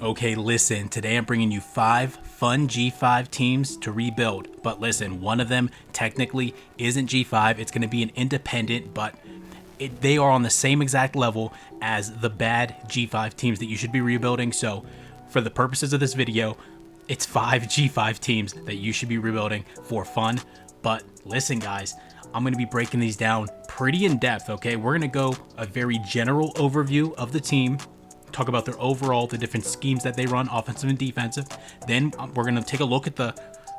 Okay, listen, today I'm bringing you 5 fun G5 teams to rebuild. But listen, one of them technically isn't G5. It's going to be an independent, but they are on the same exact level as the bad G5 teams that you should be rebuilding. So for the purposes of this video, it's 5 G5 teams that you should be rebuilding for fun. But listen, guys, I'm going to be breaking these down pretty in depth, okay? We're going to go a very general overview of the team, talk about their overall, the different schemes that they run, offensive and defensive. Then we're going to take a look at the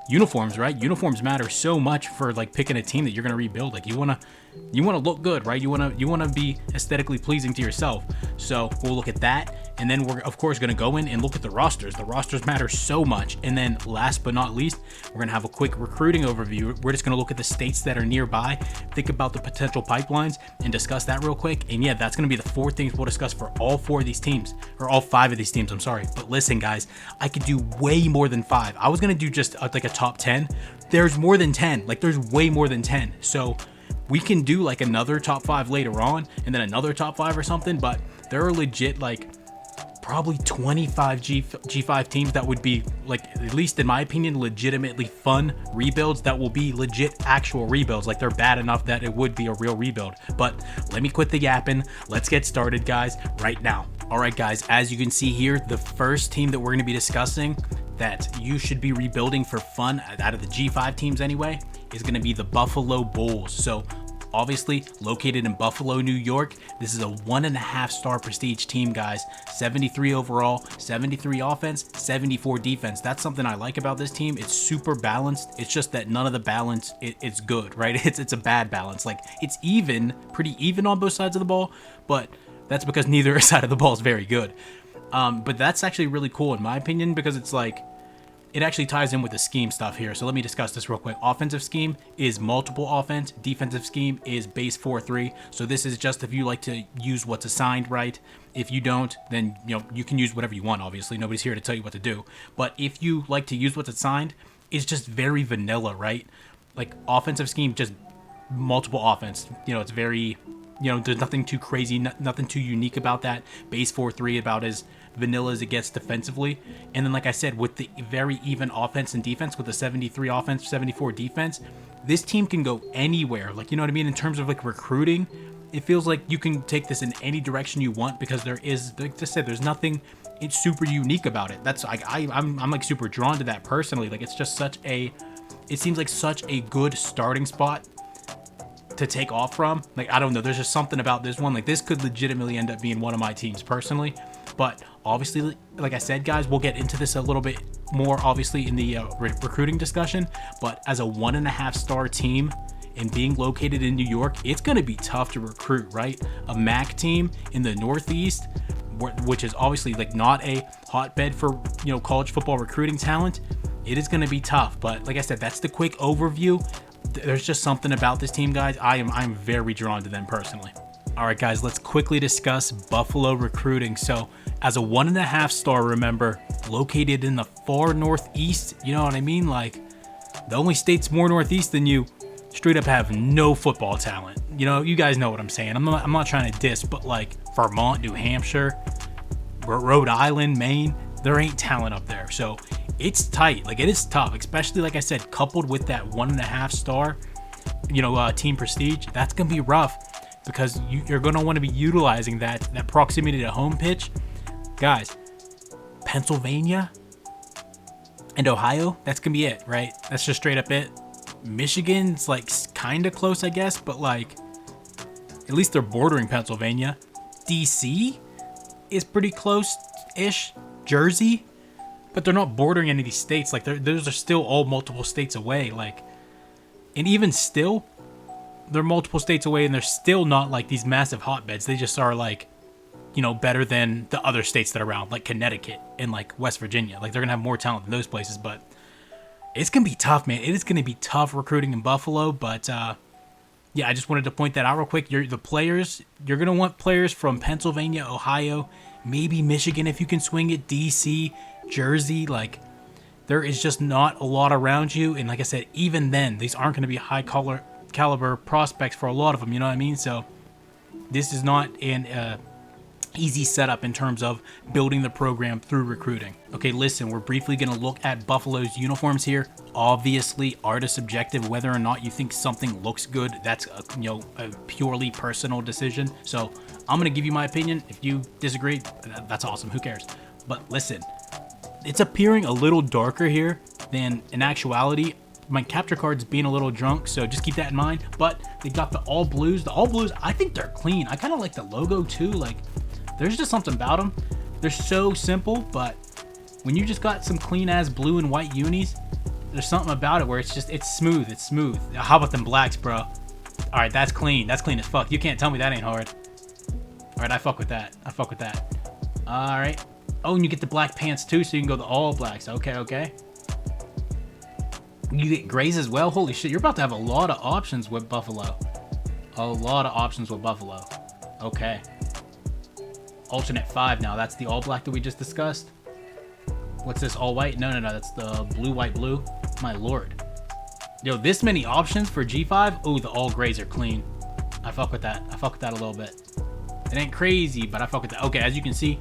uniforms, right? Uniforms matter so much for like picking a team that you're going to rebuild. Like you want to look good, right? You want to be aesthetically pleasing to yourself. So we'll look at that. And then we're of course going to go in and look at the rosters. The rosters matter so much. And then last but not least, we're going to have a quick recruiting overview. We're just going to look at the states that are nearby, think about the potential pipelines, and discuss that real quick. And yeah, that's going to be the 4 things we'll discuss for all 4 of these teams, or all 5 of these teams, I'm sorry. But listen, guys, I could do way more than 5. I was going to do just like a top 10. There's more than 10. Like there's way more than 10. So we can do like another top 5 later on, and then another top 5 or something. But there are legit like probably 25 G5 teams that would be, like, at least in my opinion, legitimately fun rebuilds that will be legit actual rebuilds. Like they're bad enough that it would be a real rebuild. But let me quit the yapping. Let's get started, guys, right now. All right, guys, as you can see here, the first team that we're going to be discussing that you should be rebuilding for fun out of the G5 teams anyway is going to be the Buffalo Bulls. So obviously located in Buffalo, New York. This is a 1.5 star prestige team, guys. 73 overall, 73 offense, 74 defense. That's something I like about this team. It's super balanced. It's just that none of the balance it's good, right? It's a bad balance. Like it's pretty even on both sides of the ball, but that's because neither side of the ball is very good. But that's actually really cool in my opinion, because it's like, it actually ties in with the scheme stuff here. So let me discuss this real quick. Offensive scheme is multiple offense. Defensive scheme is base 4-3. So this is just if you like to use what's assigned, right? If you don't, then you can use whatever you want. Obviously, nobody's here to tell you what to do. But if you like to use what's assigned, it's just very vanilla, right? Like offensive scheme, just multiple offense. It's very, there's nothing too crazy, nothing too unique about that. Base 4-3, about as vanilla as it gets defensively. And then, like I said, with the very even offense and defense, with the 73 offense, 74 defense, this team can go anywhere. Like, you know what I mean? In terms of like recruiting, it feels like you can take this in any direction you want, because there is, like I said, there's nothing it's super unique about it. That's I'm like super drawn to that personally. Like it's just it seems like such a good starting spot to take off from. Like, I don't know, there's just something about this one. Like this could legitimately end up being one of my teams personally. But obviously, like I said, guys, we'll get into this a little bit more obviously in the recruiting discussion. But as a 1.5 star team and being located in New York, it's going to be tough to recruit, right? A MAC team in the Northeast, which is obviously like not a hotbed for college football recruiting talent. It is going to be tough. But like I said, that's the quick overview. There's just something about this team, guys. I'm very drawn to them personally. All right, guys, let's quickly discuss Buffalo recruiting. So as a 1.5 star, remember, located in the far Northeast, you know what I mean? Like the only states more Northeast than you straight up have no football talent. You guys know what I'm saying. I'm not trying to diss, but like Vermont, New Hampshire, Rhode Island, Maine, there ain't talent up there. So it's tight. Like it is tough, especially like I said, coupled with that 1.5 star, team prestige. That's gonna be rough, because you're gonna want to be utilizing that proximity to home pitch, guys. Pennsylvania and Ohio, that's gonna be it, right? That's just straight up it. Michigan's like kind of close, I guess, but like at least they're bordering Pennsylvania. DC is pretty close-ish. Jersey, but they're not bordering any of these states. Like those are still all multiple states away. Like, and even still, they're multiple states away, and they're still not like these massive hotbeds. They just are like, better than the other states that are around, like Connecticut and like West Virginia. Like they're gonna have more talent than those places. But it's gonna be tough, man. It is gonna be tough recruiting in Buffalo. But yeah, I just wanted to point that out real quick. You're gonna want players from Pennsylvania, Ohio, maybe Michigan if you can swing it, DC, Jersey. Like there is just not a lot around you. And like I said, even then, these aren't going to be high caliber prospects for a lot of them. You know what I mean? So this is not an easy setup in terms of building the program through recruiting. Okay, listen, we're briefly going to look at Buffalo's uniforms here. Obviously, art is subjective. Whether or not you think something looks good, that's a purely personal decision. So I'm going to give you my opinion. If you disagree, that's awesome. Who cares? But listen, it's appearing a little darker here than in actuality. My capture card's being a little drunk, so just keep that in mind. But they got the all blues. The all blues, I think they're clean. I kind of like the logo too. Like, there's just something about them. They're so simple, but when you just got some clean ass blue and white unis, there's something about it where it's smooth. It's smooth. How about them blacks, bro? All right, that's clean. That's clean as fuck. You can't tell me that ain't hard. All right, I fuck with that. I fuck with that. All right. Oh, and you get the black pants too, so you can go the all blacks. Okay, okay. You get grays as well. Holy shit, you're about to have a lot of options with Buffalo. A lot of options with Buffalo. Okay. Alternate 5 now. That's the all black that we just discussed. What's this, all white? No, that's the blue, white, blue. My lord. Yo, this many options for G5. Oh, the all grays are clean. I fuck with that. I fuck with that a little bit. It ain't crazy, but I fuck with that. Okay, as you can see,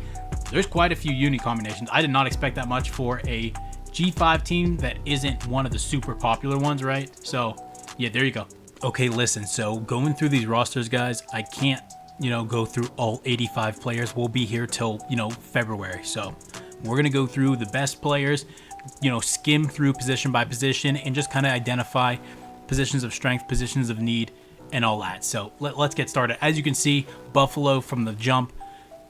there's quite a few uni combinations. I did not expect that much for a G5 team that isn't one of the super popular ones, right? So, yeah, there you go. Okay, listen, so going through these rosters, guys, I can't, go through all 85 players. We'll be here till, February. So we're going to go through the best players, skim through position by position and just kind of identify positions of strength, positions of need, and all that. So let's get started. As you can see, Buffalo from the jump,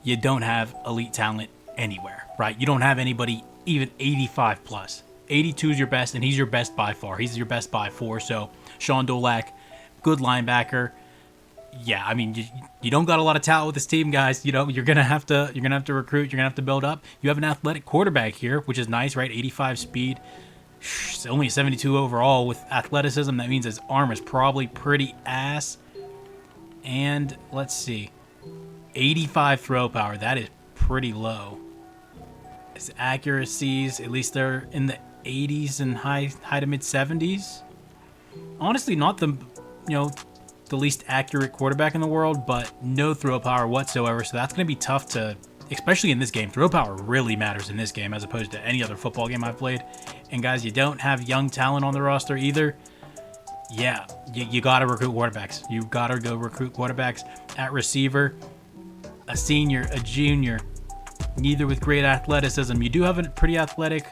you don't have elite talent anywhere, right? You don't have anybody even 85 plus. 82 is your best, and he's your best by far. He's your best by 4. So Sean Dolak, good linebacker. Yeah, I mean, you don't got a lot of talent with this team, guys. You're gonna have to recruit. You're gonna have to build up. You have an athletic quarterback here, which is nice, right? 85 speed. It's only a 72 overall with athleticism. That means his arm is probably pretty ass. And let's see, 85 throw power. That is pretty low. His accuracies, at least they're in the 80s and high to mid 70s. Honestly, not the the least accurate quarterback in the world, but no throw power whatsoever. So that's going to be tough to, especially in this game. Throw power really matters in this game as opposed to any other football game I've played. And guys, you don't have young talent on the roster either. Yeah, you got to recruit quarterbacks. You got to go recruit quarterbacks. At receiver, a senior, a junior, neither with great athleticism. You do have a pretty athletic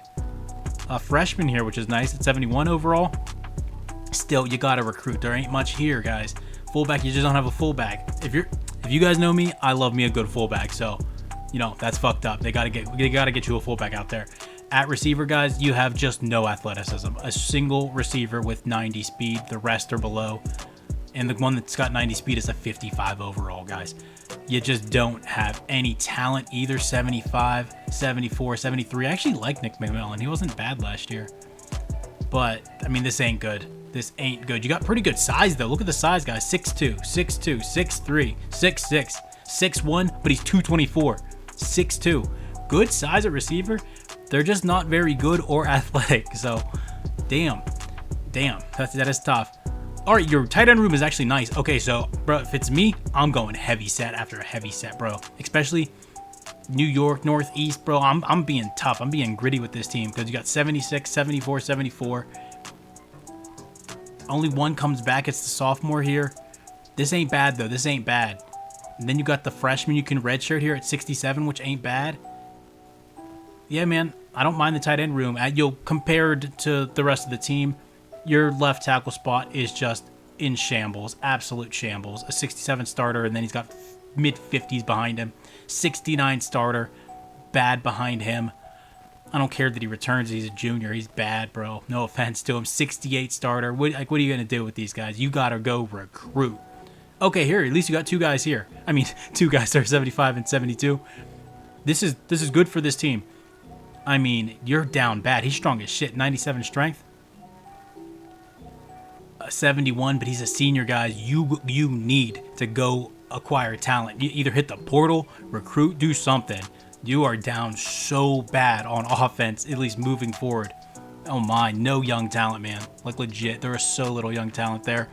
freshman here, which is nice at 71 overall. Still, you got to recruit. There ain't much here, guys. Fullback, you just don't have a fullback. If you guys know me, I love me a good fullback. So, that's fucked up. They got to get you a fullback out there. At receiver, guys, you have just no athleticism. A single receiver with 90 speed. The rest are below. And the one that's got 90 speed is a 55 overall, guys. You just don't have any talent either. 75, 74, 73. I actually like Nick McMillan. He wasn't bad last year. But, I mean, this ain't good. This ain't good. You got pretty good size, though. Look at the size, guys. 6'2", 6'2", 6'3", 6'6", 6'1", but he's 224. 6'2". Good size at receiver. They're just not very good or athletic. So, damn. That is tough. All right, your tight end room is actually nice. Okay, so, bro, if it's me, I'm going heavy set after a heavy set, bro. Especially New York, Northeast, bro. I'm being tough. I'm being gritty with this team because you got 76, 74, 74. Only one comes back. It's the sophomore here. This ain't bad, though. This ain't bad. And then you got the freshman you can redshirt here at 67, which ain't bad. Yeah, man. I don't mind the tight end room. Compared to the rest of the team, your left tackle spot is just in shambles. Absolute shambles. A 67 starter, and then he's got mid-50s behind him. 69 starter. Bad behind him. I don't care that he returns. He's a junior. He's bad, bro. No offense to him. 68 starter. What are you going to do with these guys? You got to go recruit. Okay, here. At least you got two guys here. I mean, two guys that are 75 and 72. This is good for this team. I mean, you're down bad. He's strong as shit. 97 strength. 71, but he's a senior, guys. You need to go acquire talent. You either hit the portal, recruit, do something. You are down so bad on offense, at least moving forward. Oh my, no young talent, man. Like legit, there is so little young talent there.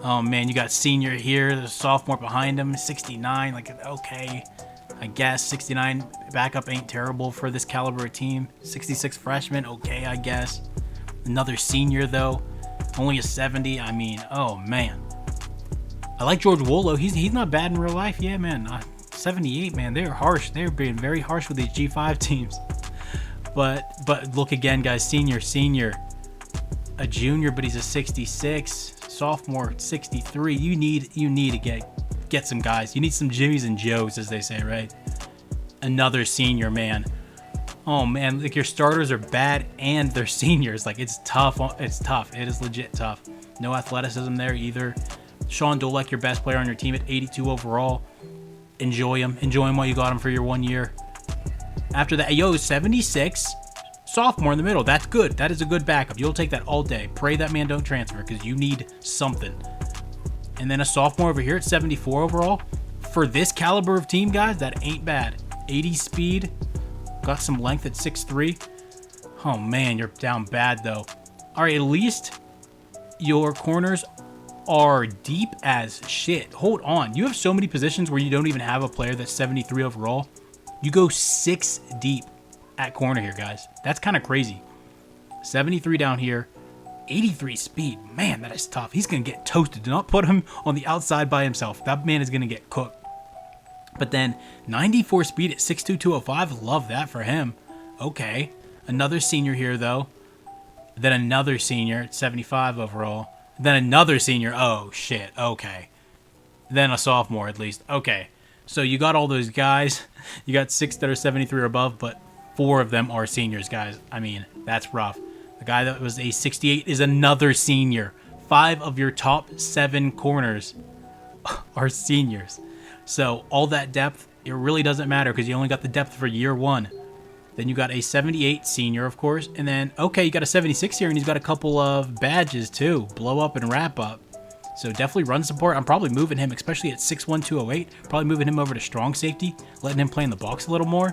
Oh man, you got senior here, the sophomore behind him, 69. Like, okay, I guess 69 backup ain't terrible for this caliber of team. 66 freshman, okay, I guess. Another senior though, only a 70. I mean, oh man. I like George Wolo. He's not bad in real life. Yeah, man. 78, man. They're harsh. They're being very harsh with these G5 teams. But look again, guys. Senior, a junior, but he's a 66. Sophomore, 63. You need to get some guys. You need some Jimmies and Joes, as they say, right? Another senior, man. Oh man, like your starters are bad and they're seniors. Like it's tough. It's tough. It is legit tough. No athleticism there either. Sean Dolek, your best player on your team at 82 overall. Enjoy him while you got him for your 1 year. After that, 76. Sophomore in the middle. That's good. That is a good backup. You'll take that all day. Pray that man don't transfer because you need something. And then a sophomore over here at 74 overall. For this caliber of team, guys, that ain't bad. 80 speed. Got some length at 6'3". Oh, man, you're down bad, though. All right, at least your corners are deep as shit. Hold on. You have so many positions where you don't even have a player that's 73 overall. You go 6 deep at corner here, guys. That's kind of crazy. 73 down here. 83 speed. Man, that is tough. He's going to get toasted. Do not put him on the outside by himself. That man is going to get cooked. But then 94 speed at 6'2", 205. Love that for him. Okay. Another senior here, though. Then another senior at 75 overall. Then another senior. Oh, shit. Okay. Then a sophomore, at least. Okay. So you got all those guys. You got 6 that are 73 or above, but 4 of them are seniors, guys. I mean, that's rough. The guy that was a 68 is another senior. 5 of your top 7 corners are seniors. So all that depth, it really doesn't matter because you only got the depth for year 1. Then you got a 78 senior, of course. And then, okay, you got a 76 here, and he's got a couple of badges, too. Blow up and wrap up. So definitely run support. I'm probably moving him, especially at 6'1", 208. Probably moving him over to strong safety, letting him play in the box a little more.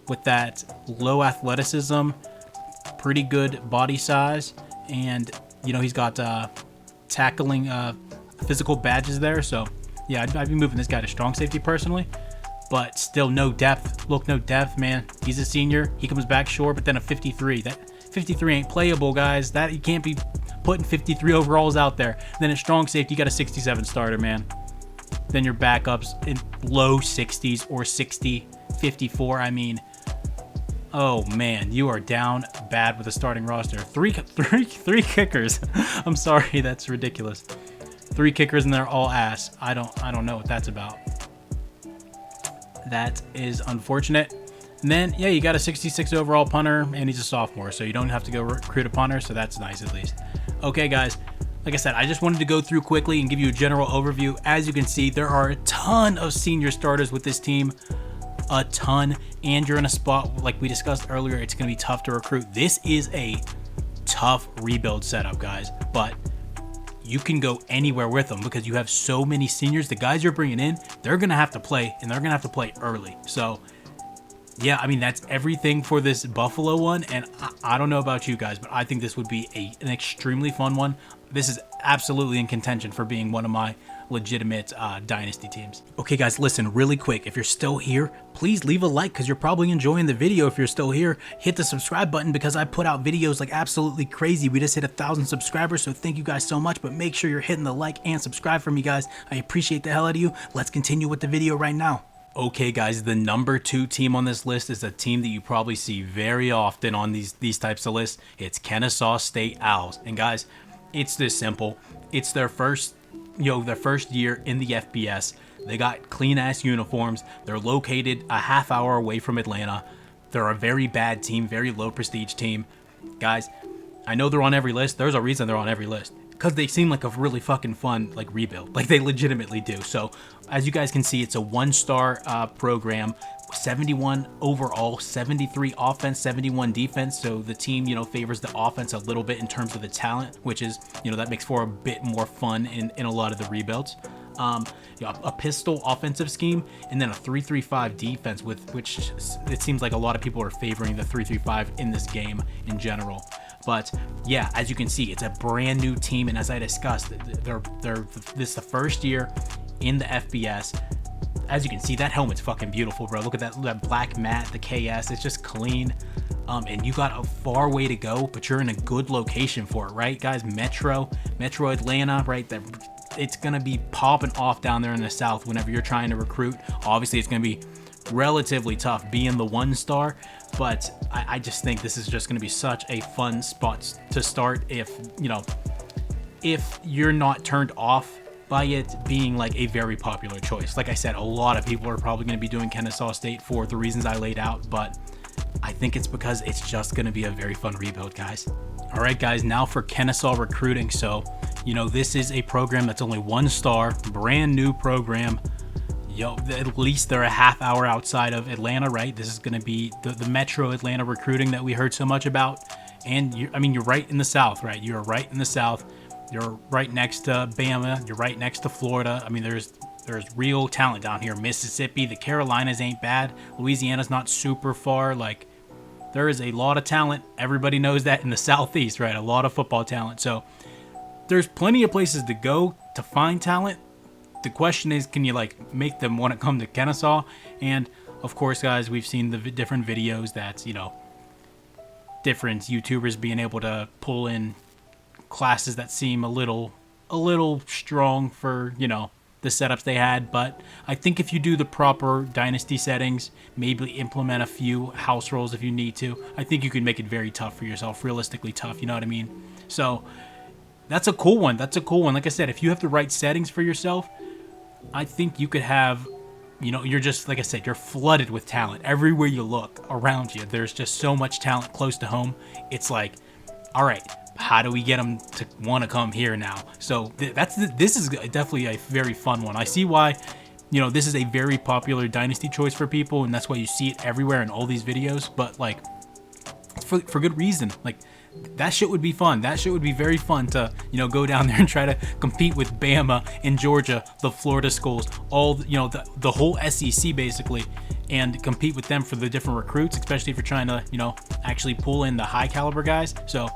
With that low athleticism, pretty good body size, and, you know, he's got tackling physical badges there. So, yeah, I'd be moving this guy to strong safety personally. But still no depth. Look, no depth, man. He's a senior. He comes back short, but then a 53. That 53 ain't playable, guys. That you can't be putting 53 overalls out there. Then at strong safety, you got a 67 starter, man. Then your backups in low 60s or 60, 54. I mean, oh man, you are down bad with the starting roster. Three kickers. I'm sorry, that's ridiculous. 3 kickers and they're all ass. I don't know what that's about. That is unfortunate. And then, yeah, you got a 66 overall punter, and he's a sophomore, so you don't have to go recruit a punter, so that's nice at least. Okay, guys, like I said, I just wanted to go through quickly and give you a general overview. As you can see, there are a ton of senior starters with this team. A ton. And you're in a spot, like we discussed earlier, it's going to be tough to recruit. This is a tough rebuild setup, guys, but you can go anywhere with them because you have so many seniors. The guys you're bringing in, they're going to have to play, and they're going to have to play early. So, yeah, I mean, that's everything for this Buffalo one, and I don't know about you guys, but I think this would be an extremely fun one. This is absolutely in contention for being one of my legitimate Dynasty teams. Okay, guys, listen, really quick. If you're still here, please leave a like because you're probably enjoying the video. If you're still here, hit the subscribe button because I put out videos like absolutely crazy. We just hit 1,000 subscribers, so thank you guys so much, but make sure you're hitting the like and subscribe for me, guys. I appreciate the hell out of you. Let's continue with the video right now. Okay, guys, the number 2 team on this list is a team that you probably see very often on these types of lists. It's Kennesaw State Owls. And guys, it's this simple. It's their first year in the FBS. They got clean ass uniforms. They're located a half hour away from Atlanta. They're a very bad team, very low prestige team. Guys, I know they're on every list. There's a reason they're on every list. Because they seem like a really fucking fun rebuild. Like they legitimately do. So as you guys can see, it's a 1-star program, 71 overall, 73 offense, 71 defense. So the team, favors the offense a little bit in terms of the talent, which is, that makes for a bit more fun in a lot of the rebuilds. A pistol offensive scheme, and then a 3-3-5 defense, which it seems like a lot of people are favoring the 3-3-5 in this game in general. But yeah, as you can see, it's a brand new team, and as I discussed, this is the first year in the FBS. as you can see, that helmet's fucking beautiful, bro. Look at that black matte, the KS. It's just clean. And you got a far way to go, but you're in a good location for it, right, guys? Metro Atlanta, right? That it's gonna be popping off down there in the South whenever you're trying to recruit. Obviously, it's gonna be relatively tough being the 1-star, but I just think this is just gonna be such a fun spot to start if you're not turned off by it being like a very popular choice. Like I said, a lot of people are probably going to be doing Kennesaw State for the reasons I laid out, but I think it's because it's just going to be a very fun rebuild, guys. All right, guys, now for Kennesaw recruiting. So, this is a program that's only 1-star, brand new program. At least they're a half hour outside of Atlanta, right? This is going to be the Metro Atlanta recruiting that we heard so much about. And you're right in the South, right? You're right in the South. You're right next to Bama. You're right next to Florida. I mean, there's real talent down here. Mississippi, the Carolinas ain't bad. Louisiana's not super far. Like, there is a lot of talent. Everybody knows that in the Southeast, right? A lot of football talent. So there's plenty of places to go to find talent. The question is, can you make them want to come to Kennesaw? And of course, guys, we've seen the different videos that, different YouTubers being able to pull in classes that seem a little strong for the setups they had. But I think if you do the proper Dynasty settings, maybe implement a few house roles if you need to, I think you can make it very tough for yourself, realistically tough, you know what I mean? So that's a cool one. Like I said, if you have the right settings for yourself, I think you could have, you're just, like I said, you're flooded with talent everywhere you look around you. There's just so much talent close to home. It's like, all right, how do we get them to want to come here now? So this is definitely a very fun one. I see why, this is a very popular Dynasty choice for people, and that's why you see it everywhere in all these videos. But for good reason. That shit would be fun. That shit would be very fun to, go down there and try to compete with Bama and Georgia, the Florida schools, all, the whole SEC basically, and compete with them for the different recruits, especially if you're trying to, actually pull in the high caliber guys. So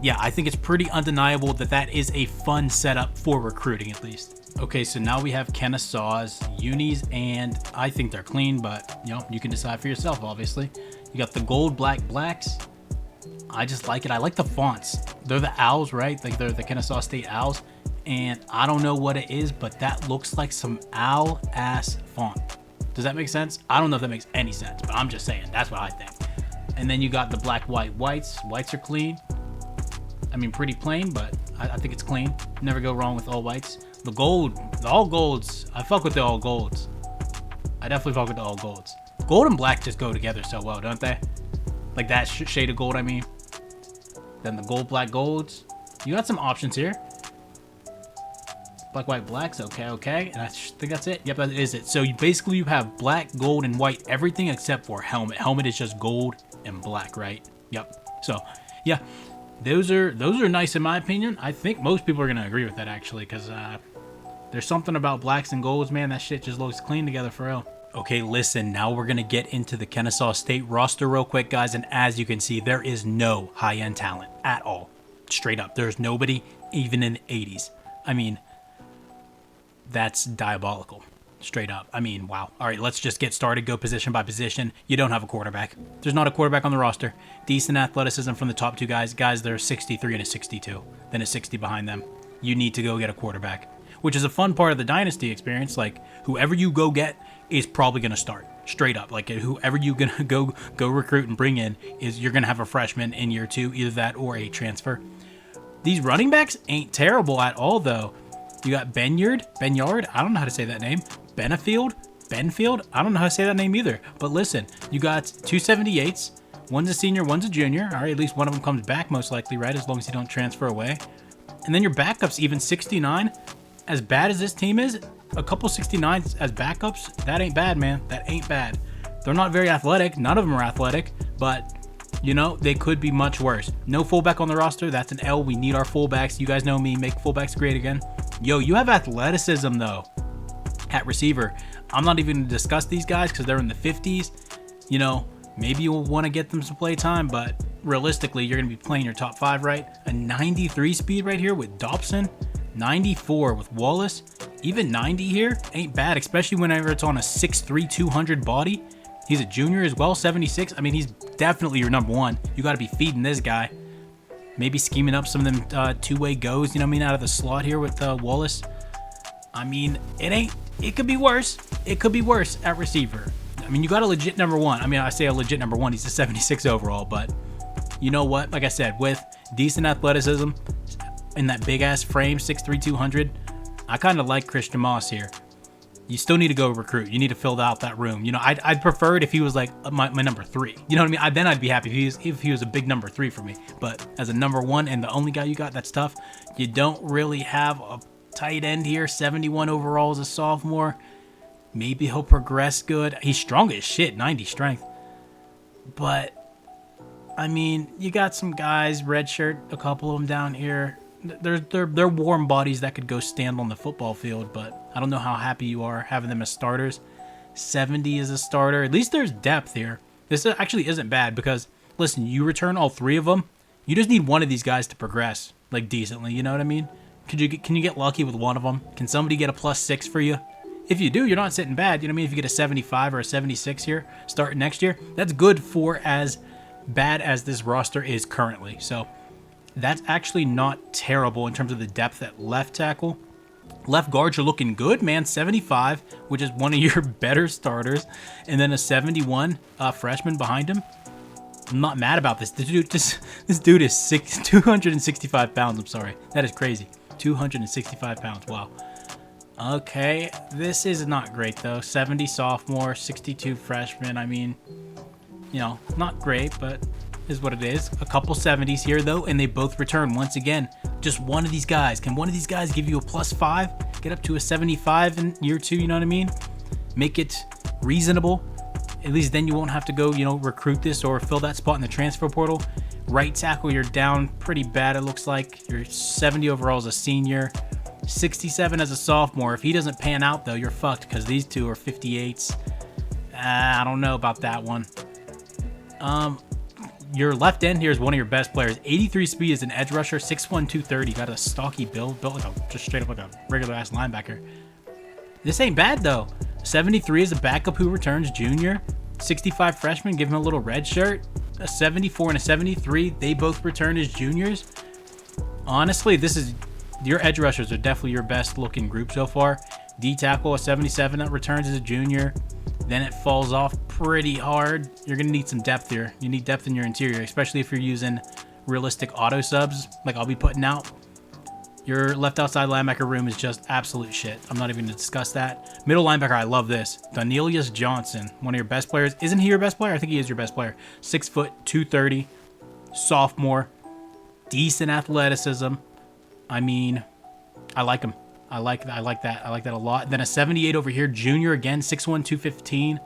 yeah, I think it's pretty undeniable that is a fun setup for recruiting, at least. Okay, so now we have Kennesaw's unis, and I think they're clean, but you can decide for yourself, obviously. You got the gold blacks. I just like it. I like the fonts. They're the owls, right? They're the Kennesaw State owls, and I don't know what it is, but that looks like some owl ass font. Does that make sense? I don't know if that makes any sense, but I'm just saying that's what I think. And then you got the whites. Whites are clean. I mean, pretty plain, but I think it's clean. Never go wrong with all whites. The all golds. I fuck with the all golds. I definitely fuck with the all golds. Gold and black just go together so well, don't they? Like that shade of gold, I mean. Then the black golds. You got some options here. Black, white, blacks. Okay. And I think that's it. Yep, that is it. So you have black, gold, and white. Everything except for helmet. Helmet is just gold and black, right? Yep. So, yeah. Those are nice in my opinion. I think most people are gonna agree with that actually, because there's something about blacks and golds, man. That shit just looks clean together for real. Okay, listen, now we're gonna get into the Kennesaw State roster real quick, guys, and as you can see, there is no high-end talent at all. Straight up, there's nobody even in the 80s. I mean, that's diabolical. Straight up. I mean, wow. All right, let's just get started. Go position by position. You don't have a quarterback. There's not a quarterback on the roster. Decent athleticism from the top two guys. Guys, they're 63 and a 62. Then a 60 behind them. You need to go get a quarterback, which is a fun part of the Dynasty experience. Like, whoever you go get is probably going to start. Straight up. Like, whoever you're going to go recruit and bring in, you're going to have a freshman in year 2. Either that or a transfer. These running backs ain't terrible at all, though. You got Benyard. I don't know how to say that name. Benfield, I don't know how to say that name either. But listen, you got 278s. One's a senior, one's a junior. All right, at least one of them comes back most likely, right? As long as you don't transfer away. And then your backups, even 69. As bad as this team is, a couple 69s as backups, that ain't bad, man. That ain't bad. They're not very athletic. None of them are athletic, but they could be much worse. No fullback on the roster. That's an L. We need our fullbacks. You guys know me. Make fullbacks great again. Yo, you have athleticism, though. At receiver, I'm not even going to discuss these guys because they're in the 50s. Maybe you'll want to get them some play time, but realistically, you're going to be playing your top 5, right? A 93 speed right here with Dobson. 94 with Wallace. Even 90 here ain't bad, especially whenever it's on a 6'3", 200 body. He's a junior as well, 76. I mean, he's definitely your number one. You got to be feeding this guy. Maybe scheming up some of them two-way goes, you know what I mean, out of the slot here with Wallace. I mean, it could be worse. It could be worse at receiver. I mean, you got a legit number one. I mean, I say a legit number one. He's a 76 overall, but you know what? Like I said, with decent athleticism in that big-ass frame, 6'3", 200, I kind of like Christian Moss here. You still need to go recruit. You need to fill out that room. You know, I'd prefer it if he was like my number 3. You know what I mean? Then I'd be happy if he was a big number 3 for me. But as a number 1 and the only guy you got, that's tough. You don't really have a tight end here. 71 overall as a sophomore. Maybe he'll progress good. He's strong as shit, 90 strength. But I mean, you got some guys, redshirt, a couple of them down here. They're warm bodies that could go stand on the football field, but I don't know how happy you are having them as starters. 70 as a starter. At least there's depth here. This actually isn't bad because, listen, you return all 3 of them. You just need one of these guys to progress, like, decently. You know what I mean? Can you get lucky with one of them? Can somebody get a +6 for you? If you do, you're not sitting bad. You know what I mean? If you get a 75 or a 76 here starting next year, that's good for as bad as this roster is currently. So that's actually not terrible in terms of the depth at left tackle. Left guards are looking good, man. 75, which is one of your better starters, and then a 71 freshman behind him. I'm not mad about this. This dude is 265 pounds. I'm sorry. That is crazy. 265 pounds. Wow. Okay, this is not great though. 70 sophomore, 62 freshman. I mean, you know, not great, but is what it is. A couple 70s here though, and they both return once again. Just one of these guys. Can one of these guys give you a +5? Get up to a 75 in year 2, you know what I mean? Make it reasonable. At least then you won't have to go, you know, recruit this or fill that spot in the transfer portal. Right tackle, you're down pretty bad, it looks like. You're 70 overall as a senior. 67 as a sophomore. If he doesn't pan out though, you're fucked because these two are 58s. I don't know about that one. Your left end here is one of your best players. 83 speed as an edge rusher. 6'1", 230. Got a stocky build. Built like just straight up like a regular ass linebacker. This ain't bad though. 73 is a backup who returns, junior. 65 freshman. Give him a little red shirt. A 74 and a 73. They both return as juniors. Honestly, this is... Your edge rushers are definitely your best looking group so far. D tackle, a 77 that returns as a junior. Then it falls off pretty hard. You're going to need some depth here. You need depth in your interior, especially if you're using realistic auto subs like I'll be putting out. Your left outside linebacker room is just absolute shit. I'm not even going to discuss that. Middle linebacker, I love this. Donelius Johnson, one of your best players. Isn't he your best player? I think he is your best player. 6 foot, 230, sophomore, decent athleticism. I mean, I like him. I like that. I like that a lot. Then a 78 over here, junior again, 6'1", 215.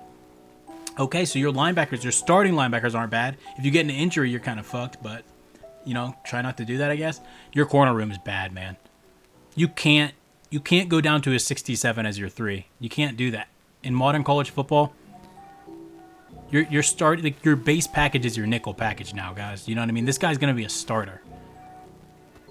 Okay, so your linebackers, your starting linebackers aren't bad. If you get an injury, you're kind of fucked, but, you know, try not to do that, I guess. Your corner room is bad, man. You can't go down to a 67 as your 3. You can't do that. In modern college football, your base package is your nickel package now, guys. You know what I mean? This guy's going to be a starter.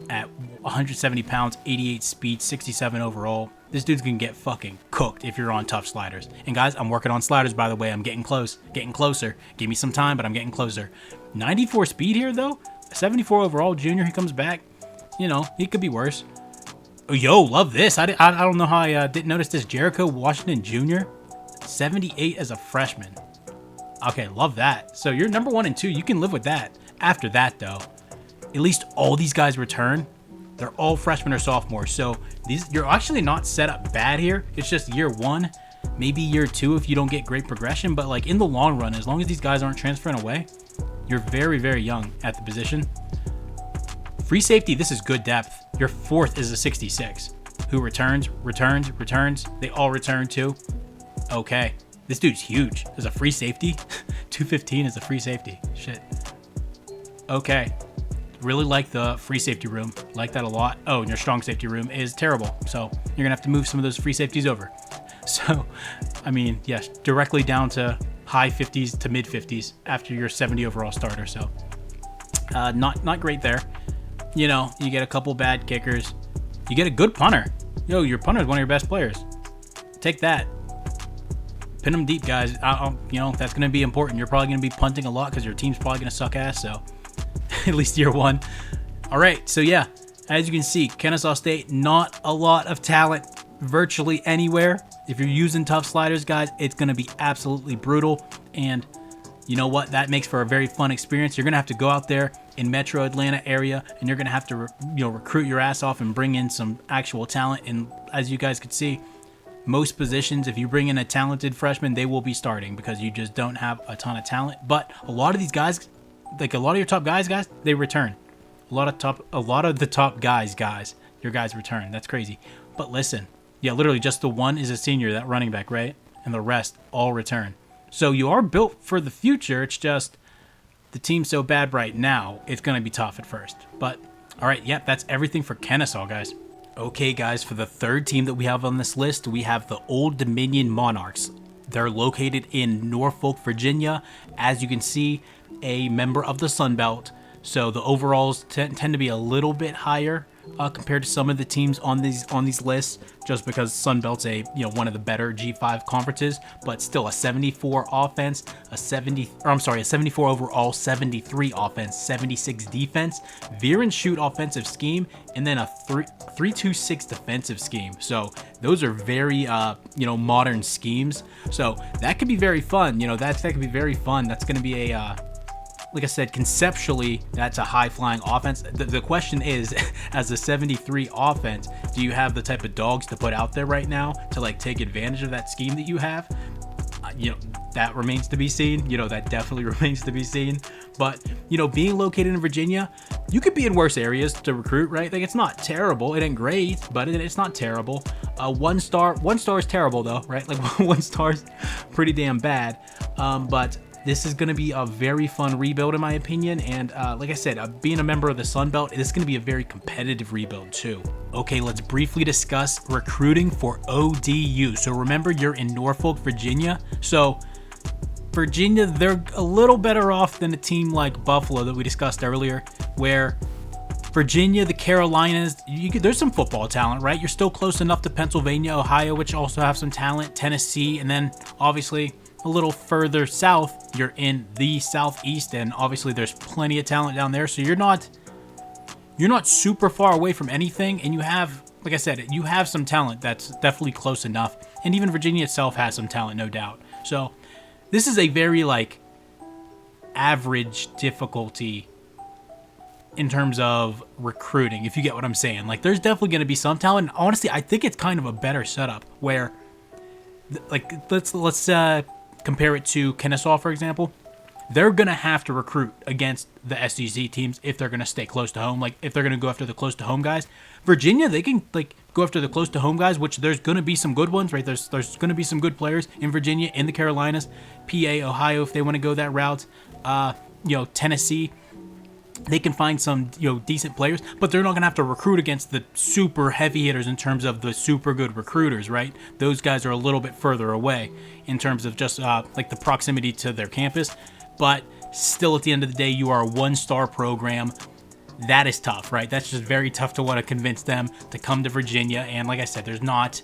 At 170 pounds, 88 speed, 67 overall. This dude's gonna get fucking cooked if you're on tough sliders. And guys, I'm working on sliders, by the way. I'm getting closer. Give me some time, but I'm getting closer. 94 speed here, though. 74 overall, junior. He comes back. You know, he could be worse. Oh, yo, love this. I don't know how I didn't notice this. Jericho Washington Jr., 78 as a freshman. Okay, love that. So you're number 1 and 2. You can live with that. After that, though, at least all these guys return. They're all freshmen or sophomores. So you're actually not set up bad here. It's just year 1, maybe year 2 if you don't get great progression. But like in the long run, as long as these guys aren't transferring away, you're very, very young at the position. Free safety, this is good depth. Your 4th is a 66 who returns. They all return too. Okay. This dude's huge. As a free safety. 215 is a free safety. Shit. Okay. Really like the free safety room. Like that a lot. Oh, and your strong safety room is terrible. So you're going to have to move some of those free safeties over. So, I mean, yes, directly down to high 50s to mid 50s after your 70 overall starter. So not great there. You know, you get a couple bad kickers. You get a good punter. Yo, your punter is one of your best players. Take that. Pin them deep, guys. You know, that's going to be important. You're probably going to be punting a lot because your team's probably going to suck ass, so at least year one. All right, so yeah, as you can see, Kennesaw State, not a lot of talent virtually anywhere. If you're using tough sliders, guys, it's going to be absolutely brutal, and you know what? That makes for a very fun experience. You're going to have to go out there in Metro Atlanta area, and you're going to have to recruit your ass off and bring in some actual talent. And as you guys could see, most positions, if you bring in a talented freshman, they will be starting because you just don't have a ton of talent. But a lot of these guys, like a lot of your top guys, they return. A lot of the top guys, your guys return. That's crazy. But listen, yeah, literally just the one is a senior, that running back, right? And the rest all return. So you are built for the future. It's just the team's so bad right now, it's going to be tough at first. But all right, yep, that's everything for Kennesaw, guys. Okay, guys, for the third team that we have on this list, we have the Old Dominion Monarchs. They're located in Norfolk, Virginia. As you can see, a member of the Sun Belt. So the overalls tend to be a little bit higher compared to some of the teams on these lists, just because Sun Belt's one of the better G5 conferences, but still a 74 offense, a 74 overall, 73 offense, 76 defense, veer and shoot offensive scheme, and then a 3-2-6 defensive scheme. So those are very modern schemes. So that could be very fun. That could be very fun. That's going to be a like I said, conceptually, that's a high-flying offense. The question is, as a 73 offense, do you have the type of dogs to put out there right now to take advantage of that scheme that you have? That remains to be seen. That definitely remains to be seen. But being located in Virginia, you could be in worse areas to recruit, right? It's not terrible. It ain't great, but it's not terrible. One star is terrible though, right? One star is pretty damn bad. But this is going to be a very fun rebuild in my opinion, and like I said, being a member of the Sun Belt, it is going to be a very competitive rebuild too. Okay, let's briefly discuss recruiting for ODU. So remember, you're in Norfolk, Virginia. So Virginia, they're a little better off than a team like Buffalo that we discussed earlier, where Virginia, the Carolinas, there's some football talent, right? You're still close enough to Pennsylvania, Ohio, which also have some talent, Tennessee, and then obviously a little further south, you're in the Southeast, and obviously there's plenty of talent down there. So you're not super far away from anything, and you have, like I said, you have some talent that's definitely close enough. And even Virginia itself has some talent, no doubt. So this is a very average difficulty in terms of recruiting, if you get what I'm saying. There's definitely going to be some talent. And honestly, I think it's kind of a better setup where, let's compare it to Kennesaw, for example. They're going to have to recruit against the SEC teams if they're going to stay close to home. If they're going to go after the close to home guys. Virginia, they can go after the close to home guys, which there's going to be some good ones, right? There's going to be some good players in Virginia, in the Carolinas, PA, Ohio, if they want to go that route. Tennessee, they can find some decent players, but they're not going to have to recruit against the super heavy hitters in terms of the super good recruiters, right? Those guys are a little bit further away in terms of just the proximity to their campus, but still at the end of the day, you are a one-star program. That is tough, right? That's just very tough to want to convince them to come to Virginia. And like I said, there's not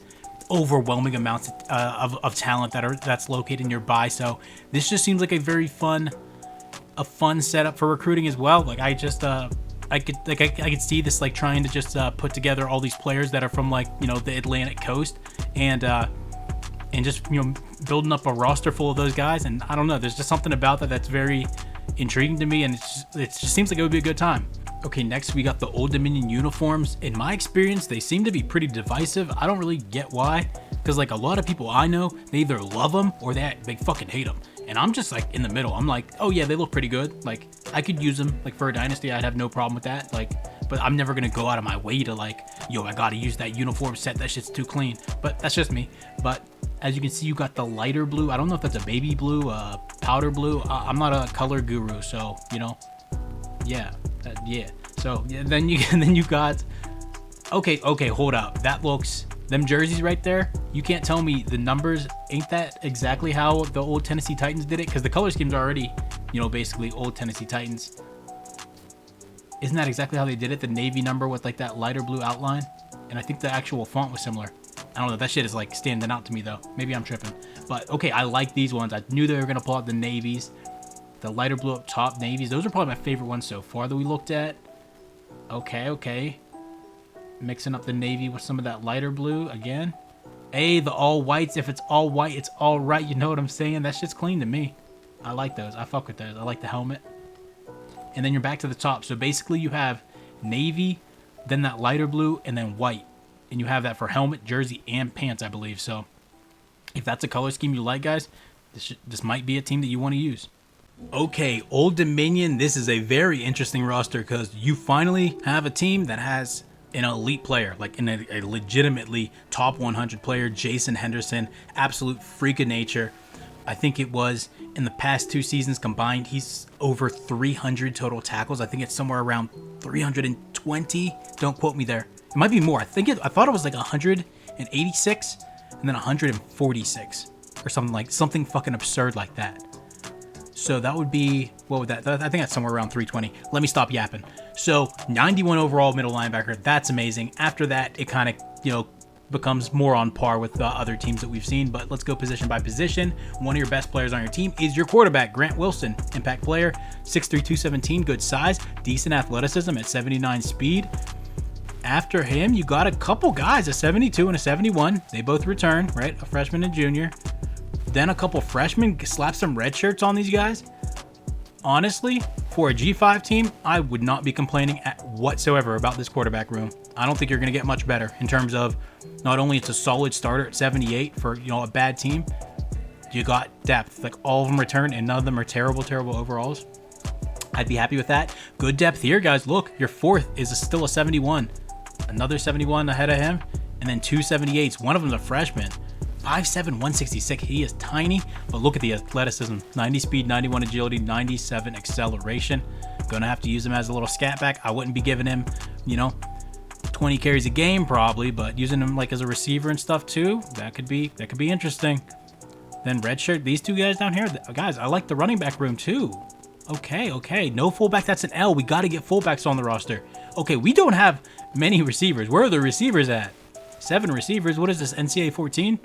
overwhelming amounts of talent that's located nearby. So this just seems like a very fun setup for recruiting as well. I could see this trying to just put together all these players that are from the Atlantic coast and just building up a roster full of those guys. And I don't know, there's just something about that that's very intriguing to me, and it just seems like it would be a good time. Okay, next we got the Old Dominion uniforms. In my experience, they seem to be pretty divisive. I don't really get why, because a lot of people I know, they either love them or they fucking hate them. And I'm just in the middle. I'm oh yeah, they look pretty good. I could use them for a dynasty. I'd have no problem with that. But I'm never gonna go out of my way to I gotta use that uniform set. That shit's too clean. But that's just me. But as you can see, you got the lighter blue. I don't know if that's a baby blue, powder blue. I'm not a color guru, so yeah. So yeah, then you got. Okay, hold up. That looks. Them jerseys right there, you can't tell me the numbers ain't that exactly how the old Tennessee Titans did it, because the color schemes are already, basically old Tennessee Titans. Isn't that exactly how they did it? The navy number with that lighter blue outline? And I think the actual font was similar. I don't know. That shit is like standing out to me though. Maybe I'm tripping. But okay, I like these ones. I knew they were going to pull out the navies. The lighter blue up top navies. Those are probably my favorite ones so far that we looked at. Okay. Mixing up the navy with some of that lighter blue again. Hey, the all whites. If it's all white, it's all right. You know what I'm saying? That shit's clean to me. I like those. I fuck with those. I like the helmet. And then you're back to the top. So basically you have navy, then that lighter blue, and then white. And you have that for helmet, jersey, and pants, I believe. So if that's a color scheme you like, guys, this might be a team that you want to use. Okay, Old Dominion. This is a very interesting roster because you finally have a team that has an elite player, like a legitimately top 100 player, Jason Henderson, absolute freak of nature. I think it was in the past 2 seasons combined, he's over 300 total tackles. I think it's somewhere around 320. Don't quote me there. It might be more. I thought it was like 186 and then 146 or something fucking absurd like that. So that would be, what would that, I think that's somewhere around 320. Let me stop yapping. So 91 overall middle linebacker. That's amazing. After that, it kind of, becomes more on par with the other teams that we've seen. But let's go position by position. One of your best players on your team is your quarterback, Grant Wilson. Impact player, 6'3", 217, good size, decent athleticism at 79 speed. After him, you got a couple guys, a 72 and a 71. They both return, right? A freshman and junior. Then a couple freshmen, slap some red shirts on these guys. Honestly, for a G5 team, I would not be complaining whatsoever about this quarterback room. I don't think you're going to get much better in terms of not only it's a solid starter at 78 for, a bad team, you got depth. Like all of them return and none of them are terrible overalls. I'd be happy with that. Good depth here, guys. Look, your fourth is still a 71. Another 71 ahead of him, and then 2 78s. One of them's a freshman. 5'7", 166. He is tiny, but look at the athleticism. 90 speed, 91 agility, 97 acceleration. Gonna have to use him as a little scat back. I wouldn't be giving him, 20 carries a game probably, but using him like as a receiver and stuff too, that could be interesting. Then redshirt, these two guys down here. Guys, I like the running back room too. Okay. No fullback, that's an L. We got to get fullbacks on the roster. Okay, we don't have many receivers. Where are the receivers at? 7 receivers. What is this, NCAA 14?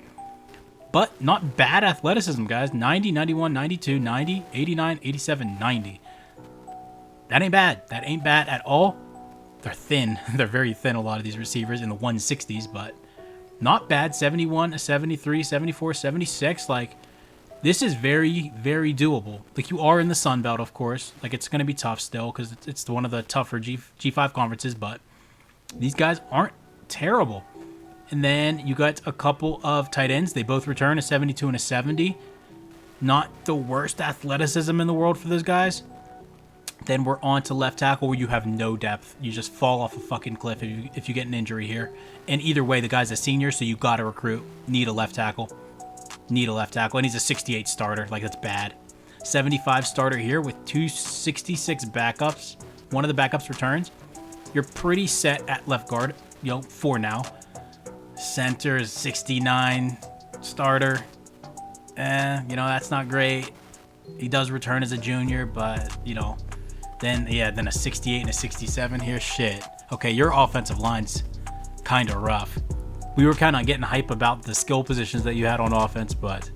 But not bad athleticism, guys. 90, 91, 92, 90, 89, 87, 90. That ain't bad. That ain't bad at all. They're thin. They're very thin, a lot of these receivers in the 160s, but not bad. 71, 73, 74, 76. Like, this is very, very doable. Like, you are in the Sun Belt, of course. Like, it's going to be tough still because it's one of the tougher G5 conferences, but these guys aren't terrible. And then you got a couple of tight ends. They both return, a 72 and a 70. Not the worst athleticism in the world for those guys. Then we're on to left tackle where you have no depth. You just fall off a fucking cliff if you get an injury here. And either way, the guy's a senior, so you got to recruit. Need a left tackle. And he's a 68 starter. Like, that's bad. 75 starter here with 266 backups. One of the backups returns. You're pretty set at left guard, for now. Center is 69 starter. That's not great. He does return as a junior, but, then a 68 and a 67 here. Shit. Okay, your offensive line's kind of rough. We were kind of getting hype about the skill positions that you had on offense, but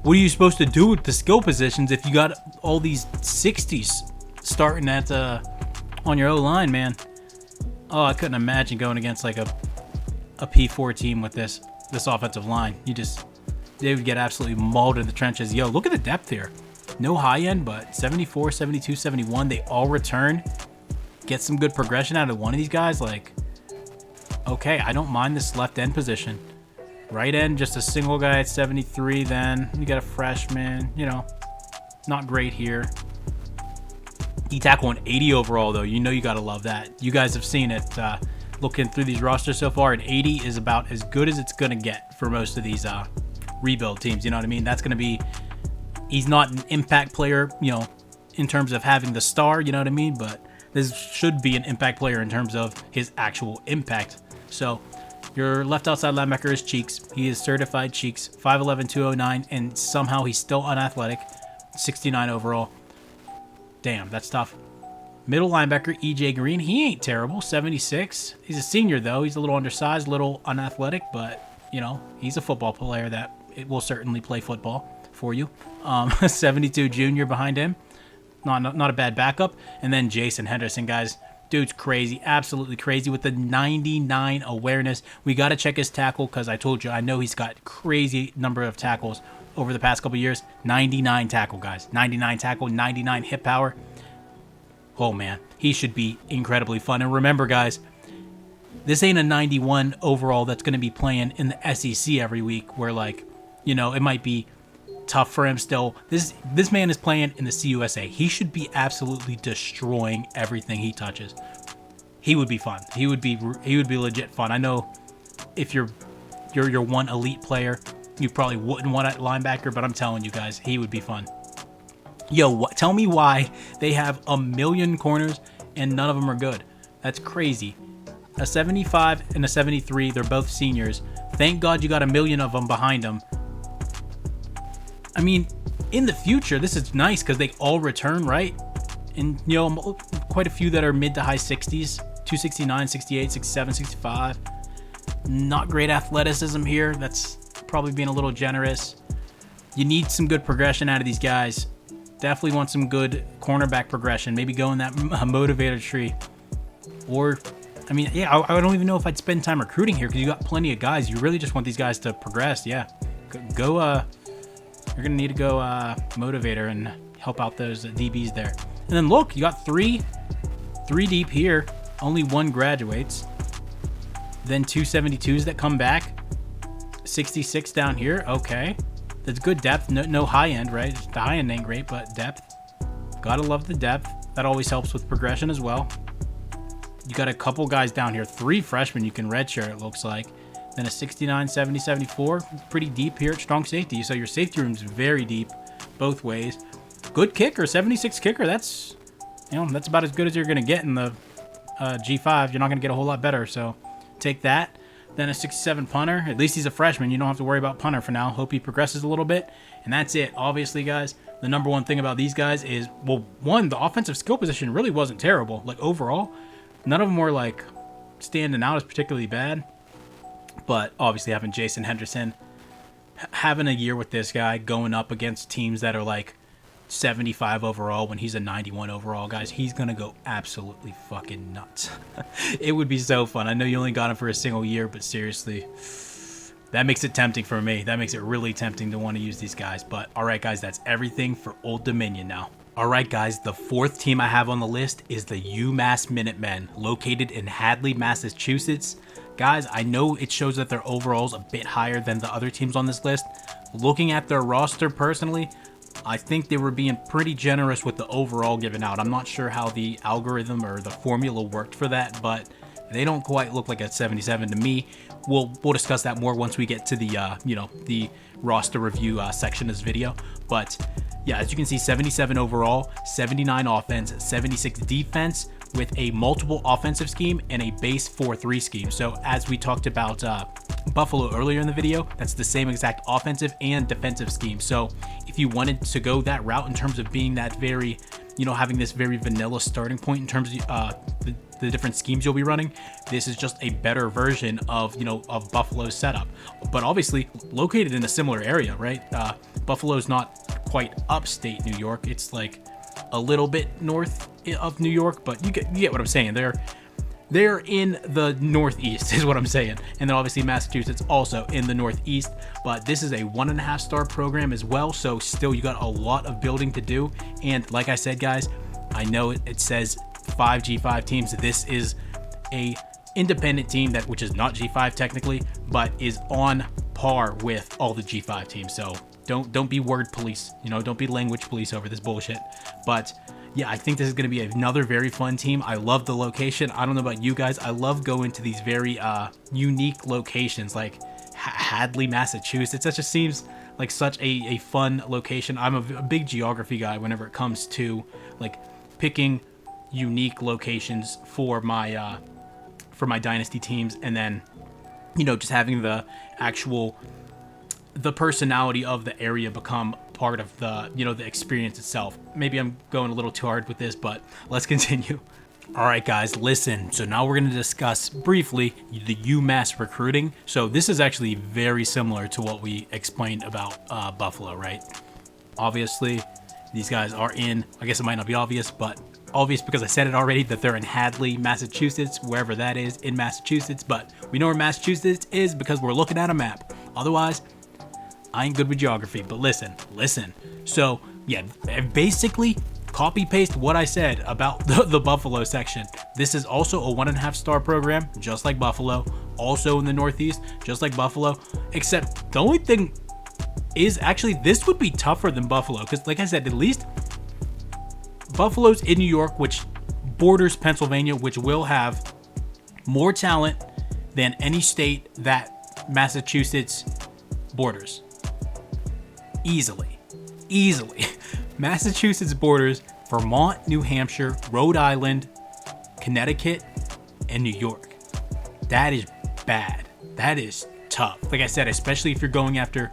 what are you supposed to do with the skill positions if you got all these 60s starting at on your O-line, man? Oh, I couldn't imagine going against like a P4 team with this offensive line. They would get absolutely mauled in the trenches. Yo, look at the depth here. No high end, but 74, 72, 71. They all return. Get some good progression out of one of these guys. Like, okay, I don't mind this left end position. Right end, just a single guy at 73. Then you got a freshman. Not great here. D-tackle an 80 overall, though. You got to love that. You guys have seen it. Looking through these rosters so far, an 80 is about as good as it's going to get for most of these rebuild teams. You know what I mean? That's going to be... He's not an impact player, in terms of having the star, you know what I mean? But this should be an impact player in terms of his actual impact. So your left outside linebacker is Cheeks. He is certified Cheeks, 5'11", 209, and somehow he's still unathletic, 69 overall. Damn, that's tough. Middle linebacker, E.J. Green. He ain't terrible. 76. He's a senior, though. He's a little undersized, a little unathletic, but, you know, he's a football player that it will certainly play football for you. 72 junior behind him. Not a bad backup. And then Jason Henderson, guys. Dude's crazy. Absolutely crazy with the 99 awareness. We got to check his tackle because I told you, I know he's got crazy number of tackles over the past couple years. 99 tackle, guys. 99 tackle, 99 hip power. Oh, man. He should be incredibly fun. And remember, guys, this ain't a 91 overall that's going to be playing in the SEC every week where, like, you know, it might be tough for him still. This man is playing in the CUSA. He should be absolutely destroying everything he touches. He would be fun. He would be legit fun. I know if you're one elite player, you probably wouldn't want a linebacker, but I'm telling you guys, he would be fun. Yo, tell me why they have a million corners and none of them are good. That's crazy. A 75 and a 73, they're both seniors. Thank God you got a million of them behind them. I mean, in the future, this is nice because they all return, right? And, you know, quite a few that are mid to high 60s, 269, 68, 67, 65. Not great athleticism here. That's probably being a little generous. You need some good progression out of these guys. Definitely want some good cornerback progression. Maybe go in that motivator tree. Or, I mean, yeah, I don't even know if I'd spend time recruiting here because you got plenty of guys. You really just want these guys to progress. Yeah. Go, you're going to need to go motivator and help out those DBs there. And then look, you got three deep here. Only one graduates. Then 272s that come back. 66 down here. Okay. That's good depth. No high end, right? The high end ain't great, but depth. Gotta love the depth. That always helps with progression as well. You got a couple guys down here. 3 freshmen you can redshirt, it looks like. Then a 69, 70, 74. Pretty deep here at strong safety. So your safety room's very deep both ways. Good kicker, 76 kicker. That's about as good as you're going to get in the G5. You're not going to get a whole lot better. So take that. Then a 67 punter. At least he's a freshman. You don't have to worry about punter for now. Hope he progresses a little bit. And that's it. Obviously, guys, the number one thing about these guys is, well, one, the offensive skill position really wasn't terrible. Like, overall, none of them were, like, standing out as particularly bad. But obviously having Jason Henderson, having a year with this guy, going up against teams that are, like, 75 overall when he's a 91 overall, guys, he's gonna go absolutely fucking nuts. It would be so fun. I know you only got him for a single year, but seriously, that makes it tempting for me. That makes it really tempting to want to use these guys. But all right, guys, that's everything for Old Dominion now. All right, guys, the 4th team I have on the list is the UMass Minutemen, located in Hadley, Massachusetts. Guys, I know it shows that their overall's a bit higher than the other teams on this list. Looking at their roster personally, I think they were being pretty generous with the overall given out. I'm not sure how the algorithm or the formula worked for that, but they don't quite look like a 77 to me. We'll discuss that more once we get to the the roster review section of this video. But yeah, as you can see, 77 overall, 79 offense, 76 defense, with a multiple offensive scheme and a base 4-3 scheme. So as we talked about Buffalo earlier in the video, that's the same exact offensive and defensive scheme. So if you wanted to go that route in terms of being that very, having this very vanilla starting point in terms of the different schemes you'll be running, this is just a better version of of Buffalo's setup. But obviously located in a similar area, right? Buffalo's not quite upstate New York. It's like a little bit north of New York, but you get what I'm saying. They're in the Northeast is what I'm saying. And then obviously Massachusetts also in the Northeast, but this is a 1.5 star program as well. So still you got a lot of building to do. And like I said, guys, I know it says 5 G5 teams. This is a independent team which is not G5 technically, but is on par with all the G5 teams. So don't be word police, don't be language police over this bullshit. But yeah, I think this is going to be another very fun team. I love the location. I don't know about you guys. I love going to these very unique locations like Hadley, Massachusetts. That just seems like such a fun location. I'm a big geography guy whenever it comes to like picking unique locations for my Dynasty teams, and then just having the personality of the area become part of the, the experience itself. Maybe I'm going a little too hard with this, but let's continue. All right, guys, listen. So now we're going to discuss briefly the UMass recruiting. So this is actually very similar to what we explained about Buffalo, right? Obviously, these guys are in, I guess it might not be obvious, but obvious because I said it already, that they're in Hadley, Massachusetts, wherever that is in Massachusetts. But we know where Massachusetts is because we're looking at a map. Otherwise, I ain't good with geography. But listen. So, yeah, basically copy paste what I said about the Buffalo section. This is also a 1.5-star program, just like Buffalo. Also in the Northeast, just like Buffalo. Except the only thing is actually this would be tougher than Buffalo. Because like I said, at least Buffalo's in New York, which borders Pennsylvania, which will have more talent than any state that Massachusetts borders. Easily. Massachusetts borders Vermont, New Hampshire, Rhode Island, Connecticut, and New York. That is bad. That is tough. Like I said, especially if you're going after,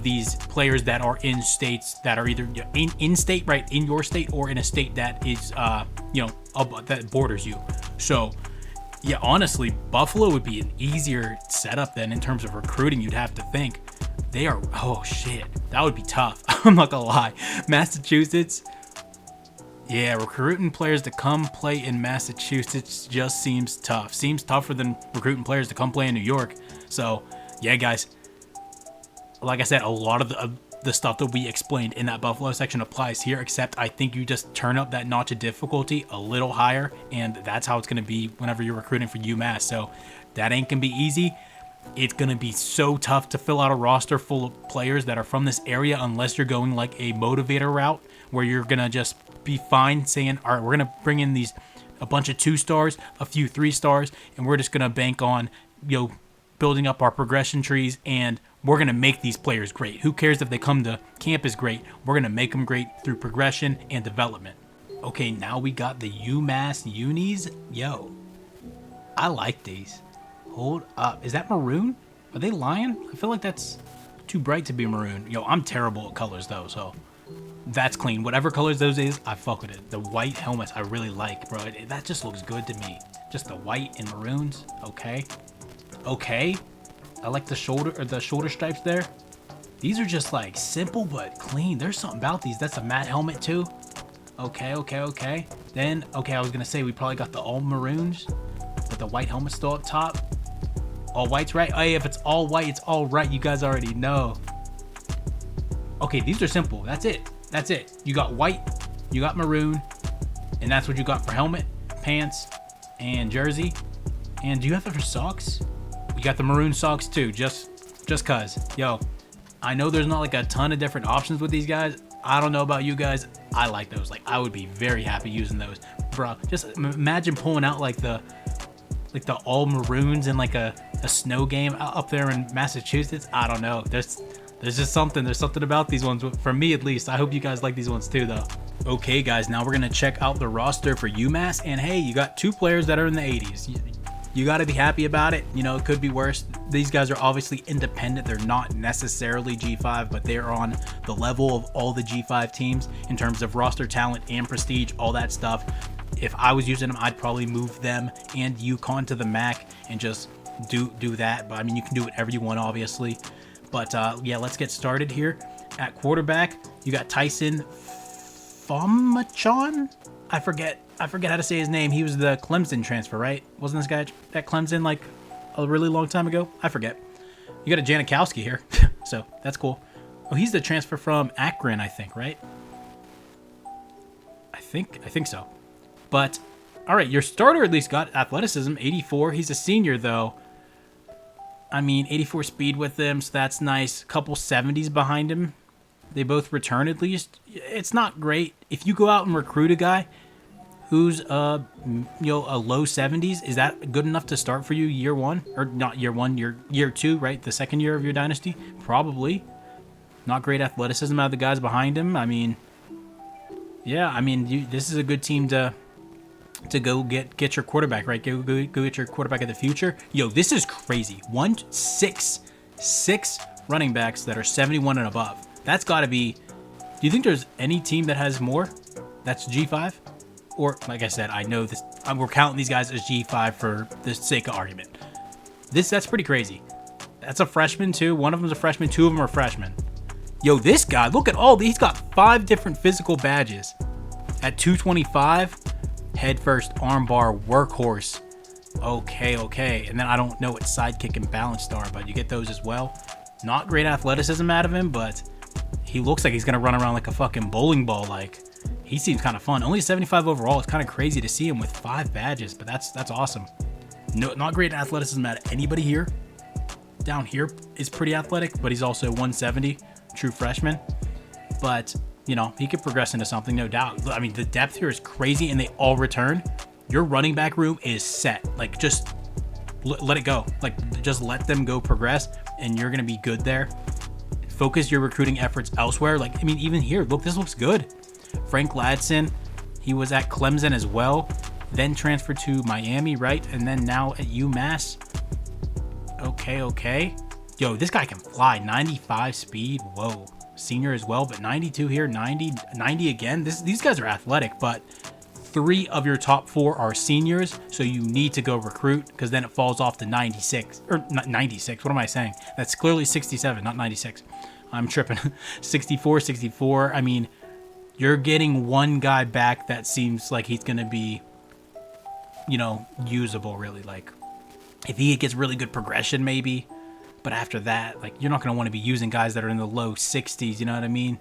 these players that are in states that are either in state, right, in your state, or in a state that is, that borders you. So, yeah, honestly, Buffalo would be an easier setup than in terms of recruiting. You'd have to think. They are, oh shit, that would be tough. I'm not gonna lie. Massachusetts, yeah, recruiting players to come play in Massachusetts just seems tough. Seems tougher than recruiting players to come play in New York. So, yeah, guys, like I said, a lot of the stuff that we explained in that Buffalo section applies here, except I think you just turn up that notch of difficulty a little higher, and that's how it's gonna be whenever you're recruiting for UMass. So that ain't gonna be easy. It's going to be so tough to fill out a roster full of players that are from this area unless you're going like a motivator route where you're going to just be fine saying, all right, we're going to bring in a bunch of 2-stars, a few 3-stars, and we're just going to bank on, building up our progression trees, and we're going to make these players great. Who cares if they come to campus great? We're going to make them great through progression and development. Okay, now we got the UMass unis. Yo, I like these. Hold up. Is that maroon? Are they lying? I feel like that's too bright to be maroon. Yo, I'm terrible at colors though, so that's clean. Whatever colors those is, I fuck with it. The white helmets I really like, bro. That just looks good to me. Just the white and maroons. Okay. I like the shoulder stripes there. These are just like simple but clean. There's something about these. That's a matte helmet too. Okay. Then, I was gonna say we probably got the all maroons, but the white helmet still up top. All white's right. Hey, if it's all white, it's all right. You guys already know. Okay, these are simple. That's it. You got white, you got maroon, and that's what you got for helmet, pants, and jersey. And do you have it for socks? You got the maroon socks too, just cause. Yo, I know there's not like a ton of different options with these guys. I don't know about you guys. I like those. Like, I would be very happy using those. Bro, just imagine pulling out like the all maroons in like a snow game up there in Massachusetts. I don't know. There's just something. There's something about these ones, for me at least. I hope you guys like these ones too, though. Okay, guys, now we're gonna check out the roster for UMass, and hey, you got 2 players that are in the 80s. You got to be happy about it. It could be worse. These guys are obviously independent. They're not necessarily G5, but they're on the level of all the G5 teams in terms of roster talent and prestige, all that stuff. If I was using them, I'd probably move them and UConn to the MAC and just do that. But I mean, you can do whatever you want, obviously. But yeah, let's get started here. At quarterback, you got Tyson Famachon. I forget how to say his name. He was the Clemson transfer, right? Wasn't this guy at Clemson like a really long time ago? I forget. You got a Janikowski here, so that's cool. Oh, he's the transfer from Akron, I think, right? I think so. But all right, your starter at least got athleticism, 84. He's a senior though. I mean, 84 speed with him, so that's nice. Couple 70s behind him. They both return at least. It's not great. If you go out and recruit a guy who's a low 70s, is that good enough to start for you year one? Or not year one, year 2, right? The second year of your dynasty? Probably. Not great athleticism out of the guys behind him. I mean, yeah, I mean, this is a good team to go get your quarterback, right? Go get your quarterback of the future. Yo, this is crazy. 6 running backs that are 71 and above. That's got to be... Do you think there's any team that has more that's G5? Or, like I said, I know this. We're counting these guys as G5 for the sake of argument. That's pretty crazy. That's a freshman, too. One of them's a freshman. Two of them are freshmen. Yo, this guy, look at all these. He's got 5 different physical badges. At 225, head first, armbar, workhorse. Okay. And then I don't know what sidekick and balance star, but you get those as well. Not great athleticism out of him, but he looks like he's going to run around like a fucking bowling ball. Like, he seems kind of fun. Only 75 overall. It's kind of crazy to see him with 5 badges, but that's awesome. No, not great athleticism out of anybody here. Down here is pretty athletic, but he's also 170, true freshman. But, you know, he could progress into something, no doubt. I mean, the depth here is crazy, and they all return. Your running back room is set. Like, just let it go. Like, just let them go progress, and you're going to be good there. Focus your recruiting efforts elsewhere. Like, I mean, even here, look, this looks good. Frank Ladson, he was at Clemson as well, then transferred to Miami, right? And then now at UMass. Okay. Yo, this guy can fly. 95 speed. Whoa. Senior as well, but 92 here, 90 again. These guys are athletic, but 3 of your top 4 are seniors, so you need to go recruit, because then it falls off to 96. Or not 96. What am I saying? That's clearly 67, not 96. I'm tripping. 64. I mean, you're getting one guy back that seems like he's going to be, you know, usable, really. Like, if he gets really good progression, maybe. But after that, like, you're not going to want to be using guys that are in the low 60s, you know what I mean?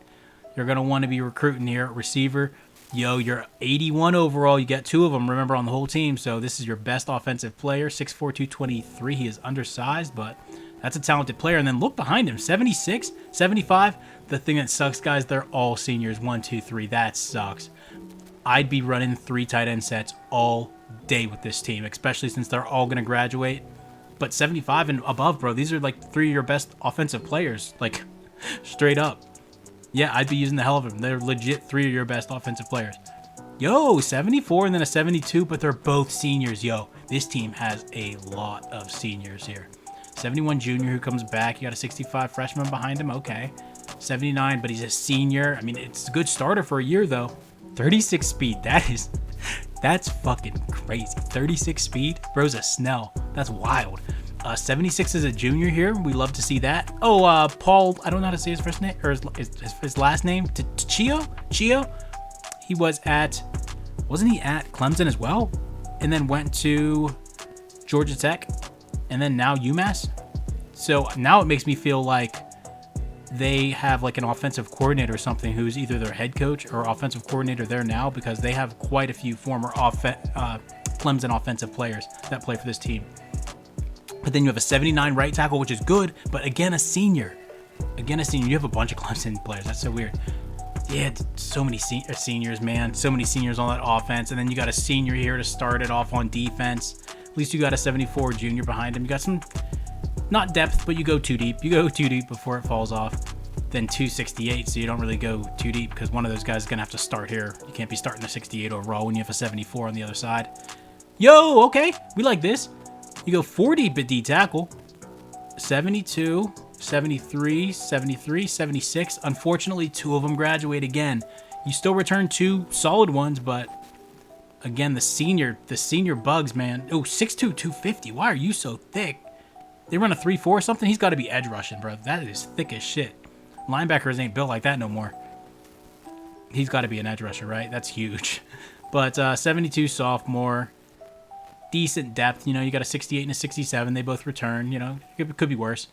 You're going to want to be recruiting here at receiver. Yo, you're 81 overall. You get 2 of them, remember, on the whole team. So this is your best offensive player, 6'4", 223. He is undersized, but that's a talented player. And then look behind him, 76, 75. The thing that sucks, guys, they're all seniors. 1, 2, 3. That sucks. I'd be running 3 tight end sets all day with this team, especially since they're all going to graduate. But 75 and above, bro, these are like 3 of your best offensive players. Like, straight up. Yeah, I'd be using the hell of them. They're legit 3 of your best offensive players. Yo, 74 and then a 72, but they're both seniors. Yo, this team has a lot of seniors here. 71 junior who comes back. You got a 65 freshman behind him. Okay. 79, but he's a senior. I mean, it's a good starter for a year, though. 36 speed. That's fucking crazy. 36 speed. Bro's a Snell. That's wild. 76 is a junior here. We love to see that. Oh, Paul, I don't know how to say his first name, or his last name. Chio? He was wasn't he at Clemson as well? And then went to Georgia Tech. And then now UMass. So now it makes me feel like they have like an offensive coordinator or something who's either their head coach or offensive coordinator there now, because they have quite a few former Clemson offensive players that play for this team. But then you have a 79 right tackle, which is good, but again, a senior. You have a bunch of Clemson players. That's so weird. Yeah, so many seniors, man. So many seniors on that offense. And then you got a senior here to start it off on defense. At least you got a 74 junior behind him. You got some, not depth, but you go too deep. You go too deep before it falls off. Then 268, so you don't really go too deep, because one of those guys is going to have to start here. You can't be starting a 68 overall when you have a 74 on the other side. Yo, okay. We like this. You go 4 deep at D tackle. 72, 73, 73, 76. Unfortunately, 2 of them graduate again. You still return 2 solid ones, but again, the senior bugs, man. Oh, 6'2", 250. Why are you so thick? They run a 3-4 or something. He's got to be edge rushing, bro. That is thick as shit. Linebackers ain't built like that no more. He's got to be an edge rusher, right? That's huge. But 72 sophomore. Decent depth. You know, you got a 68 and a 67. They both return. You know, it could be worse.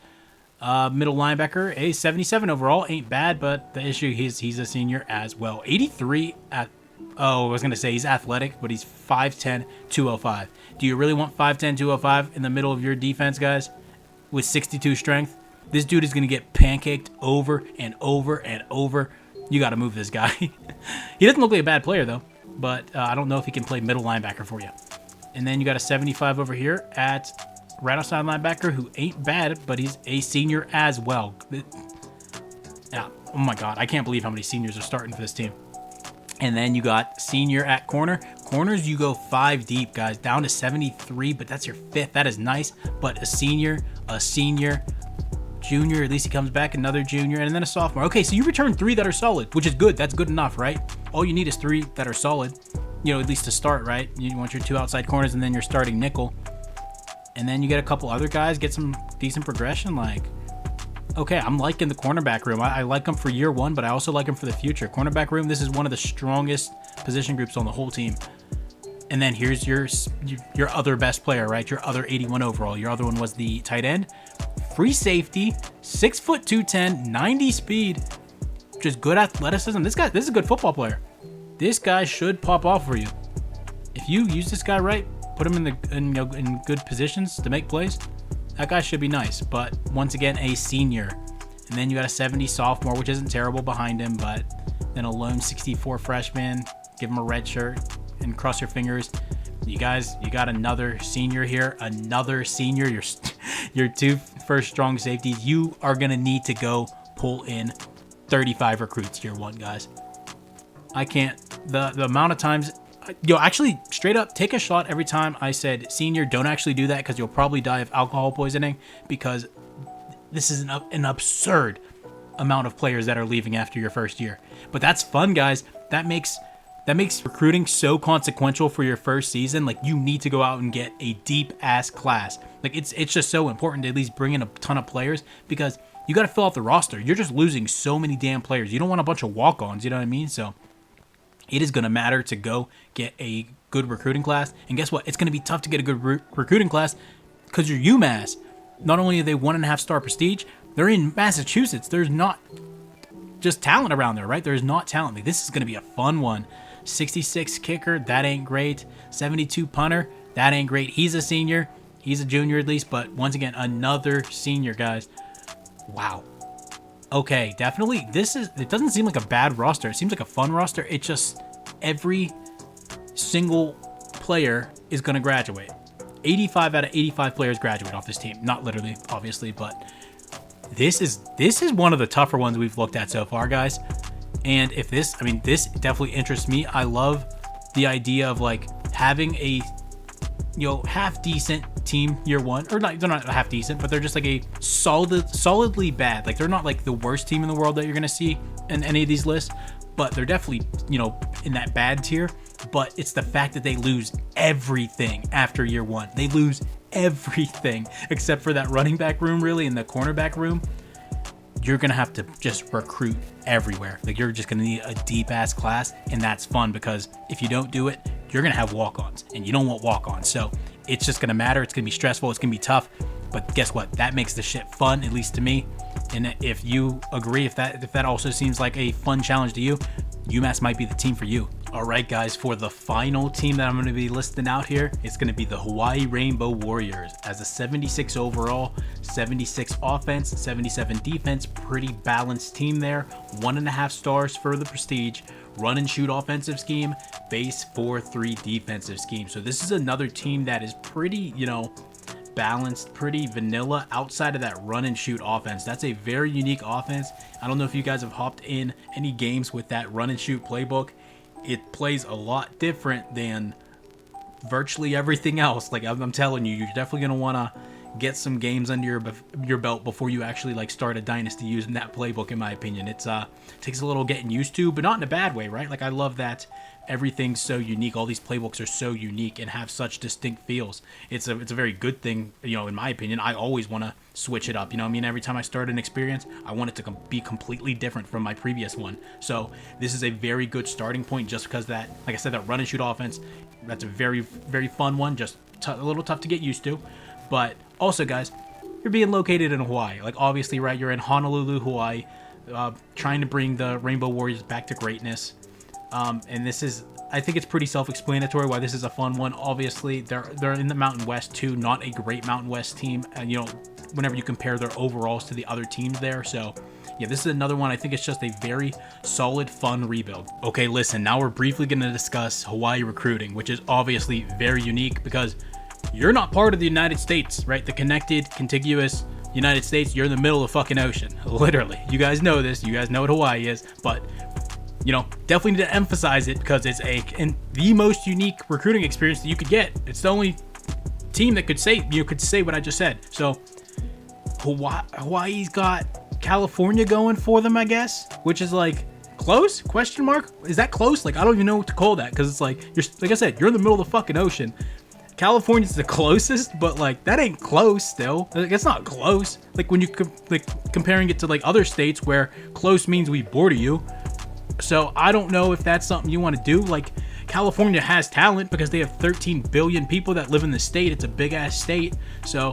Middle linebacker, a 77 overall. Ain't bad, but the issue is he's a senior as well. 83 at... Oh, I was going to say he's athletic, but he's 5'10", 205. Do you really want 5'10", 205 in the middle of your defense, guys? With 62 strength? This dude is going to get pancaked over and over and over. You got to move this guy. He doesn't look like a bad player, though. But I don't know if he can play middle linebacker for you. And then you got a 75 over here at right outside linebacker, who ain't bad, but he's a senior as well. Yeah, oh my God. I can't believe how many seniors are starting for this team. And then you got senior at corner. Corners, you go 5 deep, guys. Down to 73, but that's your 5th. That is nice. But a senior, junior, at least he comes back, another junior, and then a sophomore. Okay, so you return 3 that are solid, which is good. That's good enough, right? All you need is 3 that are solid, at least to start, right? You want your 2 outside corners and then your starting nickel. And then you get a couple other guys, get some decent progression. Okay, I'm liking the cornerback room. I like them for year 1, but I also like them for the future. Cornerback room, this is one of the strongest position groups on the whole team. And then here's your other best player, right? Your other 81 overall. Your other one was the tight end. Free safety, 6 foot 210, 90 speed, just good athleticism. This is a good football player. This guy should pop off for you. If you use this guy right, put him in good positions to make plays, that guy should be nice. But once again, a senior. And then you got a 70 sophomore, which isn't terrible behind him, but then a lone 64 freshman. Give him a red shirt and cross your fingers. You guys, you got another senior here, another senior. Your 2 first strong safeties. You are gonna need to go pull in 35 recruits year 1, guys. I can't. The amount of times, actually straight up take a shot every time I said senior. Don't actually do that because you'll probably die of alcohol poisoning, because this is an absurd amount of players that are leaving after your first year. But that's fun, guys. That makes recruiting so consequential for your first season. You need to go out and get a deep ass class. It's just so important to at least bring in a ton of players, because you got to fill out the roster. You're just losing so many damn players. You don't want a bunch of walk-ons, you know what I mean? So it is going to matter to go get a good recruiting class. And guess what? It's going to be tough to get a good recruiting class because you're UMass. Not only are they 1.5 star prestige, they're in Massachusetts. There's not just talent around there, right? There's not talent. This is going to be a fun one. 66 kicker, that ain't great. 72 punter, that ain't great. He's a senior. He's a junior at least, but once again, another senior, guys. Wow. Okay, definitely. It doesn't seem like a bad roster. It seems like a fun roster. It's just every single player is going to graduate. 85 out of 85 players graduate off this team. Not literally, obviously, but this is one of the tougher ones we've looked at so far, guys. And this definitely interests me. I love the idea of having a half decent team year 1, or not. They're not half decent, but they're just a solidly bad. They're not the worst team in the world that you're gonna see in any of these lists, but they're definitely in that bad tier. But it's the fact that they lose everything after year 1. They lose everything except for that running back room, really, and the cornerback room. You're going to have to just recruit everywhere. You're just going to need a deep ass class, and that's fun, because if you don't do it, you're going to have walk-ons, and you don't want walk-ons. So it's just going to matter. It's going to be stressful. It's going to be tough. But guess what? That makes the shit fun, at least to me. And if you agree, if that also seems like a fun challenge to you, UMass might be the team for you. All right, guys, for the final team that I'm going to be listing out here, it's going to be the Hawaii Rainbow Warriors. As a 76 overall, 76 offense, 77 defense, pretty balanced team there. 1.5 stars for the prestige, run and shoot offensive scheme, base 4-3 defensive scheme. So this is another team that is pretty, balanced, pretty vanilla outside of that run and shoot offense. That's a very unique offense. I don't know if you guys have hopped in any games with that run and shoot playbook. It plays a lot different than virtually everything else. I'm telling you, you're definitely going to want to get some games under your belt before you actually start a dynasty using that playbook, in my opinion. It takes a little getting used to, but not in a bad way, right? I love that everything's so unique. All these playbooks are so unique and have such distinct feels. It's a very good thing, in my opinion. I always want to switch it up. Every time I start an experience, I want it to be completely different from my previous one. So this is a very good starting point, just because that, like I said, that run and shoot offense, that's a very, very fun one. Just a little tough to get used to. But also, guys, you're being located in Hawaii. Obviously, right, you're in Honolulu, Hawaii, trying to bring the Rainbow Warriors back to greatness. And I think it's pretty self-explanatory why this is a fun one. Obviously, they're in the Mountain West too, not a great Mountain West team. And whenever you compare their overalls to the other teams there, so yeah, this is another one. I think it's just a very solid, fun rebuild. Okay, listen, now we're briefly going to discuss Hawaii recruiting, which is obviously very unique because you're not part of the United States, right? The connected, contiguous United States. You're in the middle of the fucking ocean, literally. You guys know this. You guys know what Hawaii is, but definitely need to emphasize it because it's the most unique recruiting experience that you could get. It's the only team that could say what I just said. So Hawaii's got California going for them, I guess, which is like close? Question mark? Is that close? Like, I don't even know what to call that, because it's like, like I said, you're in the middle of the fucking ocean. California's the closest, but like that ain't close still. Like, it's not close. Like when you comparing it to like other states where close means we border you. So I don't know if that's something you want to do. Like, California has talent because they have 13 billion people that live in the state. It's a big ass state. So,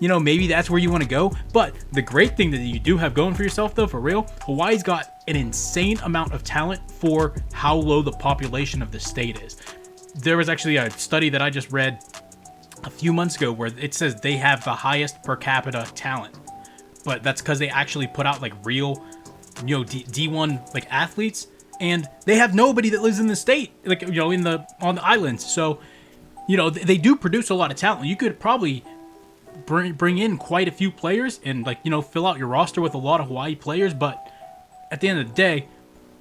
you know, maybe that's where you want to go. But the great thing that you do have going for yourself, though, for real, Hawaii's got an insane amount of talent for how low the population of the state is. There was actually a study that I just read a few months ago where it says they have the highest per capita talent. But that's because they actually put out like real, you know, D1 like athletes, and they have nobody that lives in the state, like, you know, on the islands. So, you know, they do produce a lot of talent. You could probably bring in quite a few players and, like, you know, fill out your roster with a lot of Hawaii players. But at the end of the day,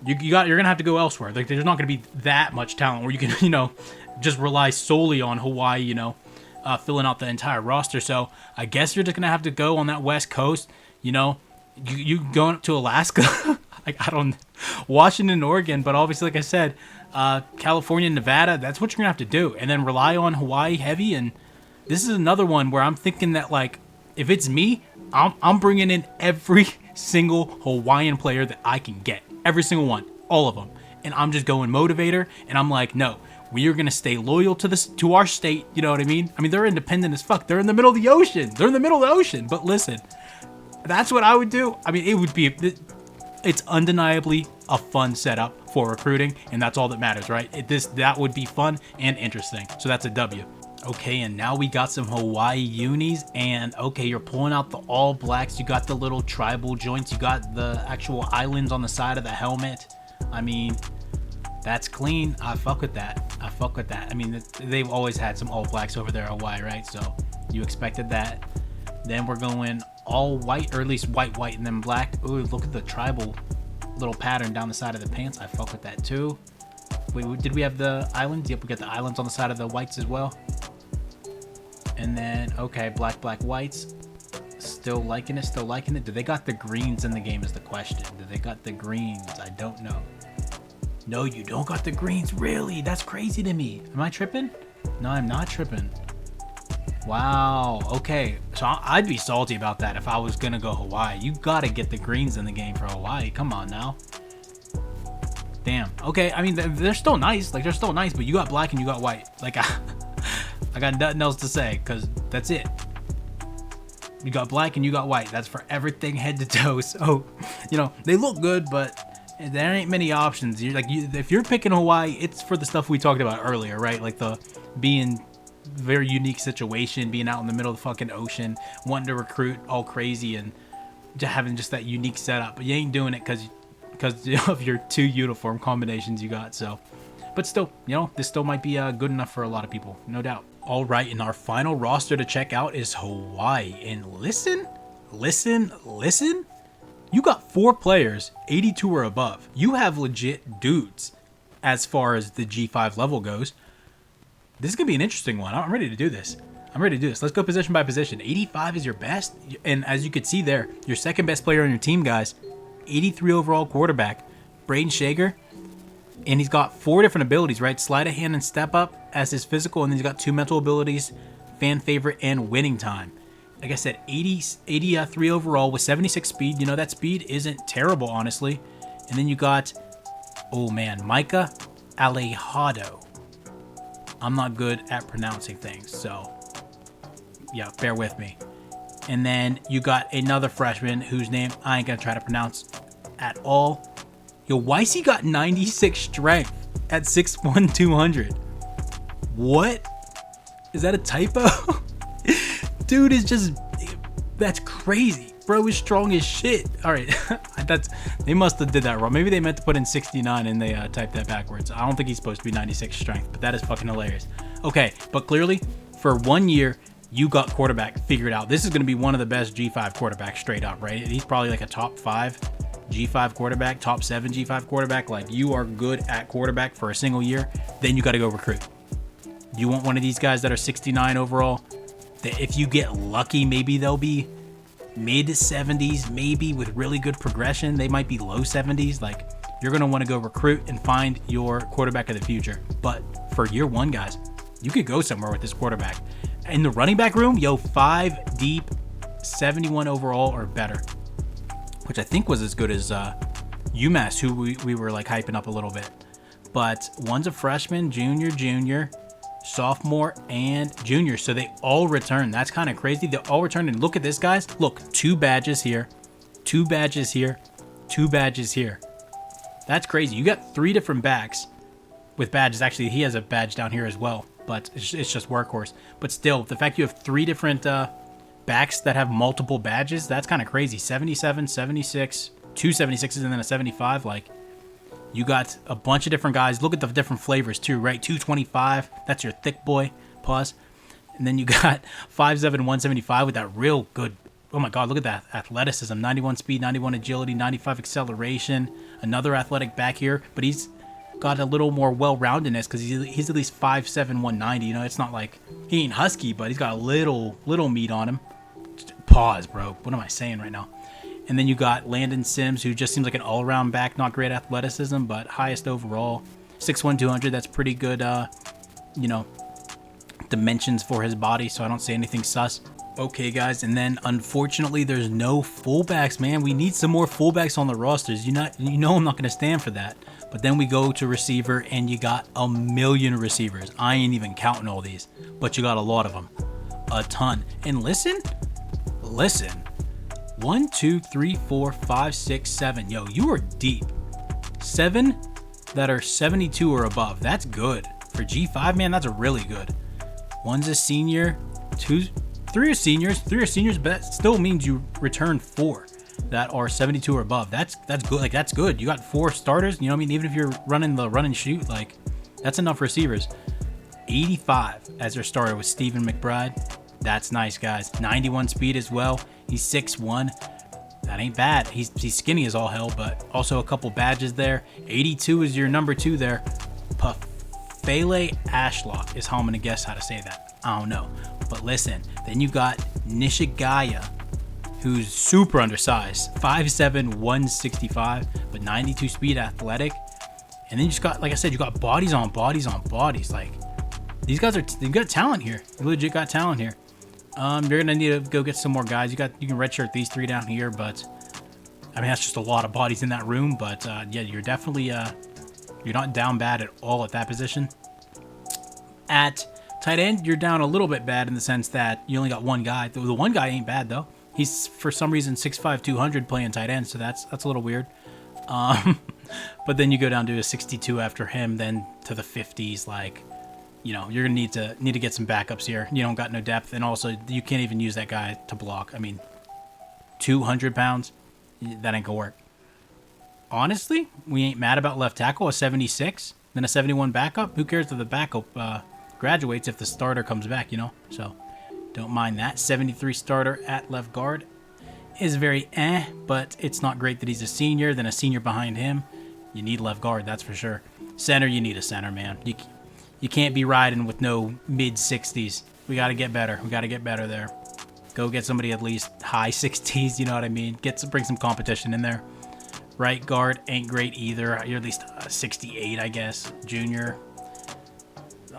you're gonna have to go elsewhere. Like, there's not gonna be that much talent where you can, you know, just rely solely on Hawaii, you know, filling out the entire roster. So I guess you're just gonna have to go on that West Coast. You know, you going up to Alaska, like, I don't, Washington, Oregon, but obviously, like I said, California, Nevada, that's what you're gonna have to do, and then rely on Hawaii heavy. And this is another one where I'm thinking that, like, if it's me, I'm bringing in every single Hawaiian player that I can get. Every single one, all of them. And I'm just going motivator, and I'm like, no, we are going to stay loyal to our state, you know what I mean? I mean, they're independent as fuck. They're in the middle of the ocean. But listen, that's what I would do. I mean, it's undeniably a fun setup for recruiting, and that's all that matters, right? That would be fun and interesting. So that's a W. Okay, and now we got some Hawaii unis, and okay, you're pulling out the all blacks. You got the little tribal joints. You got the actual islands on the side of the helmet. I mean, that's clean. I fuck with that. I mean, they've always had some all blacks over there in Hawaii, right? So you expected that. Then we're going all white, or at least white, and then black. Ooh, look at the tribal little pattern down the side of the pants. I fuck with that too. Wait, did we have the islands? Yep, we got the islands on the side of the whites as well. And then, okay, black, whites. Still liking it. Do they got the greens in the game is the question. Do they got the greens? I don't know. No, you don't got the greens. Really? That's crazy to me. Am I tripping? No, I'm not tripping. Wow. Okay. So I'd be salty about that if I was going to go Hawaii. You got to get the greens in the game for Hawaii. Come on now. Damn. Okay. I mean, they're still nice. Like, they're still nice, but you got black and you got white. Like, I got nothing else to say, because that's it. You got black and you got white. That's for everything head to toe. So, you know, they look good, but there ain't many options. If you're picking Hawaii, it's for the stuff we talked about earlier, right? Like the being very unique situation, being out in the middle of the fucking ocean, wanting to recruit all crazy, and having just that unique setup. But you ain't doing it because of your two uniform combinations you got. So, but still, you know, this still might be good enough for a lot of people, no doubt. All right, and our final roster to check out is Hawaii. And listen. You got 4 players, 82 or above. You have legit dudes as far as the G5 level goes. This is going to be an interesting one. I'm ready to do this. Let's go position by position. 85 is your best. And as you can see there, your second best player on your team, guys, 83 overall quarterback, Braden Shager. And he's got 4 different abilities, right? Sleight of hand and step up as his physical. And then he's got 2 mental abilities, fan favorite, and winning time. Like I said, 83 overall with 76 speed. You know, that speed isn't terrible, honestly. And then you got, oh man, Micah Alejado. I'm not good at pronouncing things, so yeah, bear with me. And then you got another freshman whose name I ain't gonna try to pronounce at all. Yo, Weissy got 96 strength at 6'1", 200. What? Is that a typo? Dude is just, that's crazy. Bro is strong as shit. All right, they must have did that wrong. Maybe they meant to put in 69 and they typed that backwards. I don't think he's supposed to be 96 strength, but that is fucking hilarious. Okay, but clearly for 1 year, you got quarterback figured out. This is going to be one of the best G5 quarterbacks straight up, right? He's probably like a top 5 G5 quarterback, top 7 G5 quarterback. Like, you are good at quarterback for a single year, then you got to go recruit. You want one of these guys that are 69 overall, that if you get lucky, maybe they'll be mid 70s, maybe with really good progression. They might be low 70s. Like, you're going to want to go recruit and find your quarterback of the future. But for year one, guys, you could go somewhere with this quarterback. In the running back room, yo, 5 deep, 71 overall or better, which I think was as good as UMass, who we were like hyping up a little bit. But one's a freshman, junior, sophomore, and junior. So they all return. That's kind of crazy. They all return. And look at this, guys. Look, 2 badges here, 2 badges here, 2 badges here. That's crazy. You got 3 different backs with badges. Actually, he has a badge down here as well, but it's just workhorse. But still, the fact you have 3 different backs that have multiple badges, that's kind of crazy. 77, 76, 2 76s, and then a 75. Like, you got a bunch of different guys. Look at the different flavors too, right? 225, that's your thick boy. Pause. And then you got 5'7", 175 with that real good. Oh my God, look at that athleticism. 91 speed, 91 agility, 95 acceleration. Another athletic back here, but he's got a little more well-roundedness because he's at least 5'7", 190. You know, it's not like he ain't husky, but he's got a little meat on him. Pause, bro. What am I saying right now? And then you got Landon Sims, who just seems like an all-around back. Not great athleticism, but highest overall. 6'1", 200. That's pretty good, you know, dimensions for his body, so I don't see anything sus. Okay, guys, and then unfortunately there's no fullbacks, man. We need some more fullbacks on the rosters. You know I'm not going to stand for that. But then we go to receiver, and you got a million receivers. I ain't even counting all these, but you got a lot of them. A ton. And listen. 1, 2, 3, 4, 5, 6, 7. Yo, you are deep. 7 that are 72 or above. That's good. For G5, man, that's really good. One's a senior, 3 are seniors. 3 are seniors, but that still means you return 4 that are 72 or above. That's good. Like, that's good. You got 4 starters. You know what I mean? Even if you're running the run and shoot, like, that's enough receivers. 85 as their starter with Stephen McBride. That's nice, guys. 91 speed as well. He's 6'1". That ain't bad. He's skinny as all hell, but also a couple badges there. 82 is your number 2 there. Pafele Ashlock is how I'm going to guess how to say that. I don't know. But listen, then you got Nishigaya, who's super undersized. 5'7", 165, but 92 speed, athletic. And then you just got, like I said, you got bodies on bodies on bodies. Like, these guys they've got talent here. You legit got talent here. You're gonna need to go get some more guys. You can redshirt these 3 down here, but I mean, that's just a lot of bodies in that room. But yeah, you're definitely you're not down bad at all at that position. At tight end, you're down a little bit bad in the sense that you only got 1 guy. The 1 guy ain't bad though. He's for some reason 6'5", 200 playing tight end, so that's a little weird. But then you go down to a 62 after him, then to the 50s. Like, you know, you're gonna need to get some backups here. You don't got no depth, and also you can't even use that guy to block. I mean, 200 pounds, that ain't gonna work. Honestly, we ain't mad about left tackle, a 76, then a 71 backup. Who cares if the backup graduates if the starter comes back, you know? So don't mind that. 73 starter at left guard is very but it's not great that he's a senior. Then a senior behind him. You need left guard, that's for sure. Center, you need a center, man. You can't be riding with no mid-60s. We got to get better. We got to get better there. Go get somebody at least high 60s, you know what I mean? Bring some competition in there. Right guard ain't great either. You're at least 68, I guess. Junior.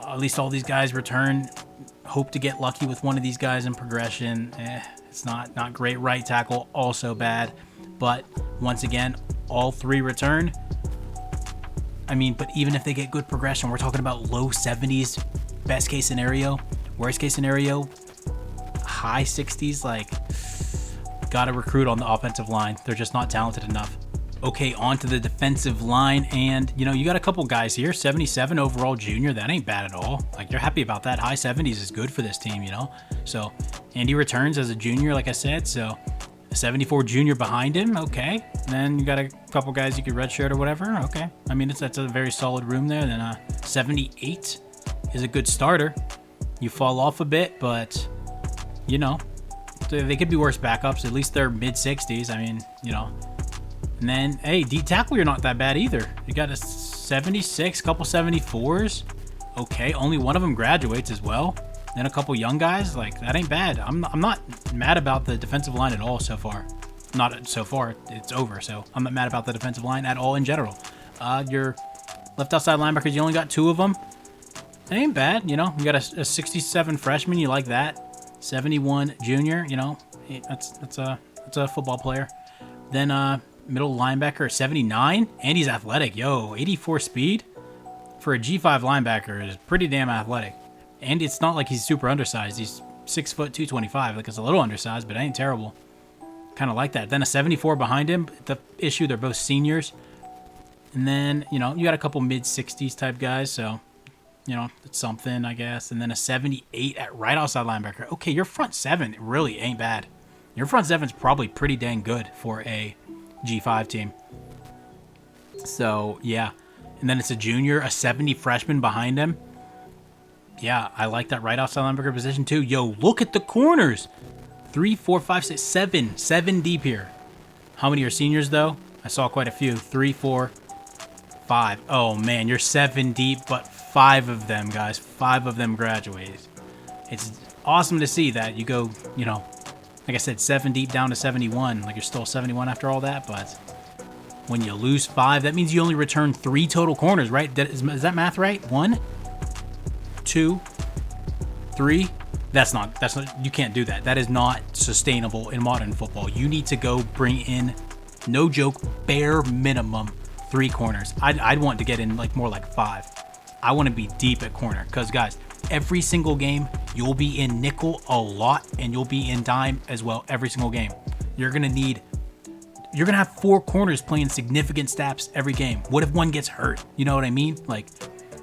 At least all these guys return. Hope to get lucky with one of these guys in progression. It's not great. Right tackle, also bad. But once again, all 3 return. I mean, but even if they get good progression, we're talking about low 70s, best case scenario. Worst case scenario, high 60s. Like, gotta recruit on the offensive line. They're just not talented enough. Okay, on to the defensive line, and you know, you got a couple guys here. 77 overall junior, that ain't bad at all. Like, you're happy about that. High 70s is good for this team, you know. So Andy returns as a junior, like I said. So 74 junior behind him, okay. And then you got a couple guys you could redshirt or whatever, okay. I mean, that's a very solid room there. Then 78 is a good starter. You fall off a bit, but you know, they could be worse backups. At least they're mid 60s. I mean, you know. And then, hey, D tackle, you're not that bad either. You got a 76, couple 74s. Okay, only one of them graduates as well. then a couple young guys. Like, that ain't bad. I'm not mad about the defensive line at all so far. Not so far. It's over. So I'm not mad about the defensive line at all in general. Your left outside linebackers, you only got 2 of them. It ain't bad, you know. You got a 67 freshman. You like that. 71 junior. You know, that's a football player. Then middle linebacker 79, and he's athletic. Yo, 84 speed for a G5 linebacker is pretty damn athletic. And it's not like he's super undersized. He's 6 foot 225. Like, it's a little undersized, but it ain't terrible. Kind of like that. Then a 74 behind him. The issue, they're both seniors. And then, you know, you got a couple mid-60s type guys, so, you know, it's something, I guess. And then a 78 at right outside linebacker. Okay, your front 7 really ain't bad. Your front 7's probably pretty dang good for a G5 team. So, yeah. And then it's a junior, a 70 freshman behind him. Yeah, I like that right outside linebacker position too. Yo, look at the corners. 3, 4, 5, 6, 7. 7 deep here. How many are seniors, though? I saw quite a few. 3, 4, 5. Oh, man, you're 7 deep, but 5 of them, guys. 5 of them graduated. It's awesome to see that you go, you know, like I said, 7 deep down to 71. Like, you're still 71 after all that, but when you lose 5, that means you only return 3 total corners, right? Is that math right? 1, 2, 3. That's not, you can't do that. That is not sustainable in modern football. You need to go bring in, no joke, bare minimum 3 corners. I'd want to get in like more like 5. I want to be deep at corner because, guys, every single game you'll be in nickel a lot, and you'll be in dime as well every single game. You're gonna have 4 corners playing significant snaps every game. What if one gets hurt? You know what I mean? Like,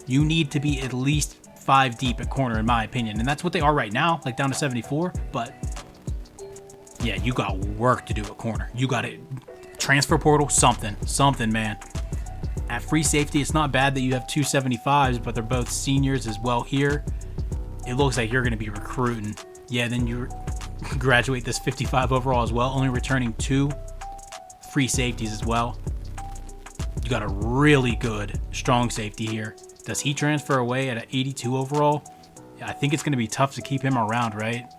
you need to be at least 5 deep at corner, in my opinion, and that's what they are right now, like down to 74. But yeah, you got work to do at corner. You got it. Transfer portal, something, man. At free safety, it's not bad that you have 2 75s, but they're both seniors as well here. It looks like you're going to be recruiting. Yeah, then you graduate this 55 overall as well, only returning 2 free safeties as well. You got a really good strong safety here. Does he transfer away at an 82 overall? Yeah, I think it's going to be tough to keep him around, right?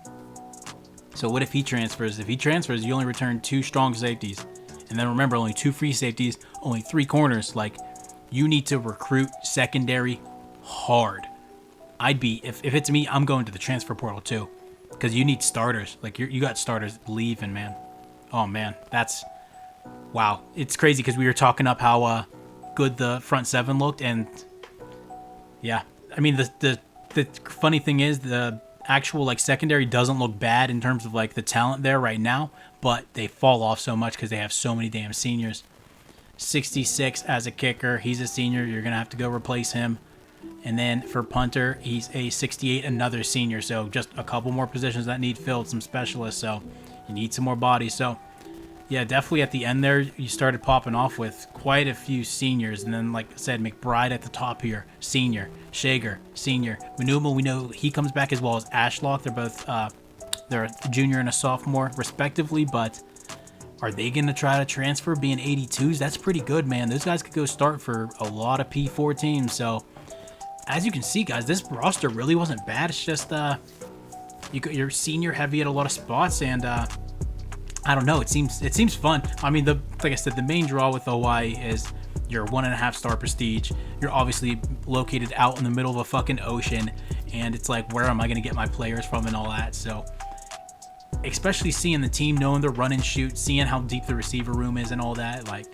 So what if he transfers? If he transfers, you only return 2 strong safeties. And then remember, only 2 free safeties, only 3 corners. Like, you need to recruit secondary hard. I'd be, if it's me, I'm going to the transfer portal too. Because you need starters. Like, you got starters leaving, man. Oh, man. That's, wow. It's crazy because we were talking up how good the front 7 looked. And, yeah. I mean, the funny thing is, the actual, like, secondary doesn't look bad in terms of, like, the talent there right now. But they fall off so much because they have so many damn seniors. 66 as a kicker. He's a senior. You're going to have to go replace him. And then for punter, he's a 68, another senior. So just a couple more positions that need filled, some specialists. So you need some more bodies. So, yeah, definitely at the end there, you started popping off with quite a few seniors. And then, like I said, McBride at the top here, senior. Shager, senior. Manuma, we know he comes back, as well as Ashlock. They're both they're a junior and a sophomore, respectively. But are they going to try to transfer being 82s? That's pretty good, man. Those guys could go start for a lot of P4 teams. So, as you can see, guys, this roster really wasn't bad. It's just you're senior heavy at a lot of spots, and I don't know. It seems fun. I mean, like I said, the main draw with Hawaii is your 1.5 star prestige. You're obviously located out in the middle of a fucking ocean, and it's like, where am I going to get my players from and all that? So, especially seeing the team, knowing the run and shoot, seeing how deep the receiver room is and all that, like,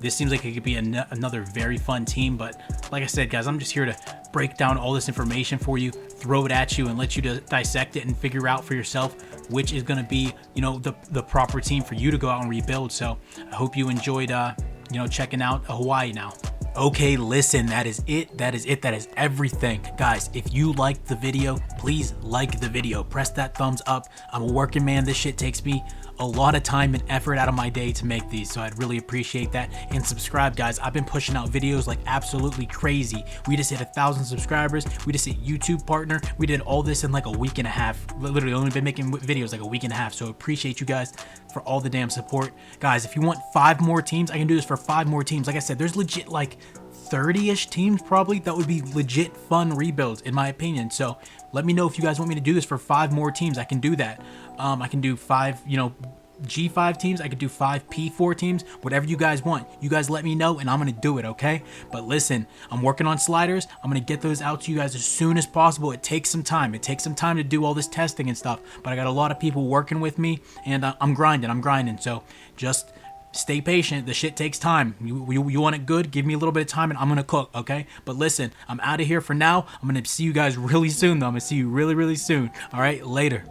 this seems like it could be another very fun team. But like I said, guys, I'm just here to break down all this information for you, throw it at you, and let you to dissect it and figure out for yourself which is going to be, you know, the proper team for you to go out and rebuild. So I hope you enjoyed, you know, checking out Hawaii now. Okay, listen, that is it. That is everything. Guys, if you liked the video, please like the video. Press that thumbs up. I'm a working man. This shit takes me a lot of time and effort out of my day to make these, so I'd really appreciate that. And subscribe, guys. I've been pushing out videos like absolutely crazy. We just hit 1,000 subscribers. We just hit YouTube partner. We did all this in like a week and a half. Literally only been making videos like a week and a half, so appreciate you guys for all the damn support. Guys, if you want 5 more teams, I can do this for 5 more teams. Like I said, there's legit like 30-ish teams probably. That would be legit fun rebuilds in my opinion. So let me know if you guys want me to do this for 5 more teams. I can do that. I can do 5, G5 teams. I could do 5 P4 teams, whatever you guys want. You guys let me know and I'm gonna do it, okay? But listen, I'm working on sliders. I'm gonna get those out to you guys as soon as possible. It takes some time. It takes some time to do all this testing and stuff, but I got a lot of people working with me and I'm grinding. So just stay patient. The shit takes time. You want it good? Give me a little bit of time and I'm gonna cook, okay? But listen, I'm out of here for now. I'm gonna see you guys really soon though. I'm gonna see you really, really soon. All right, later.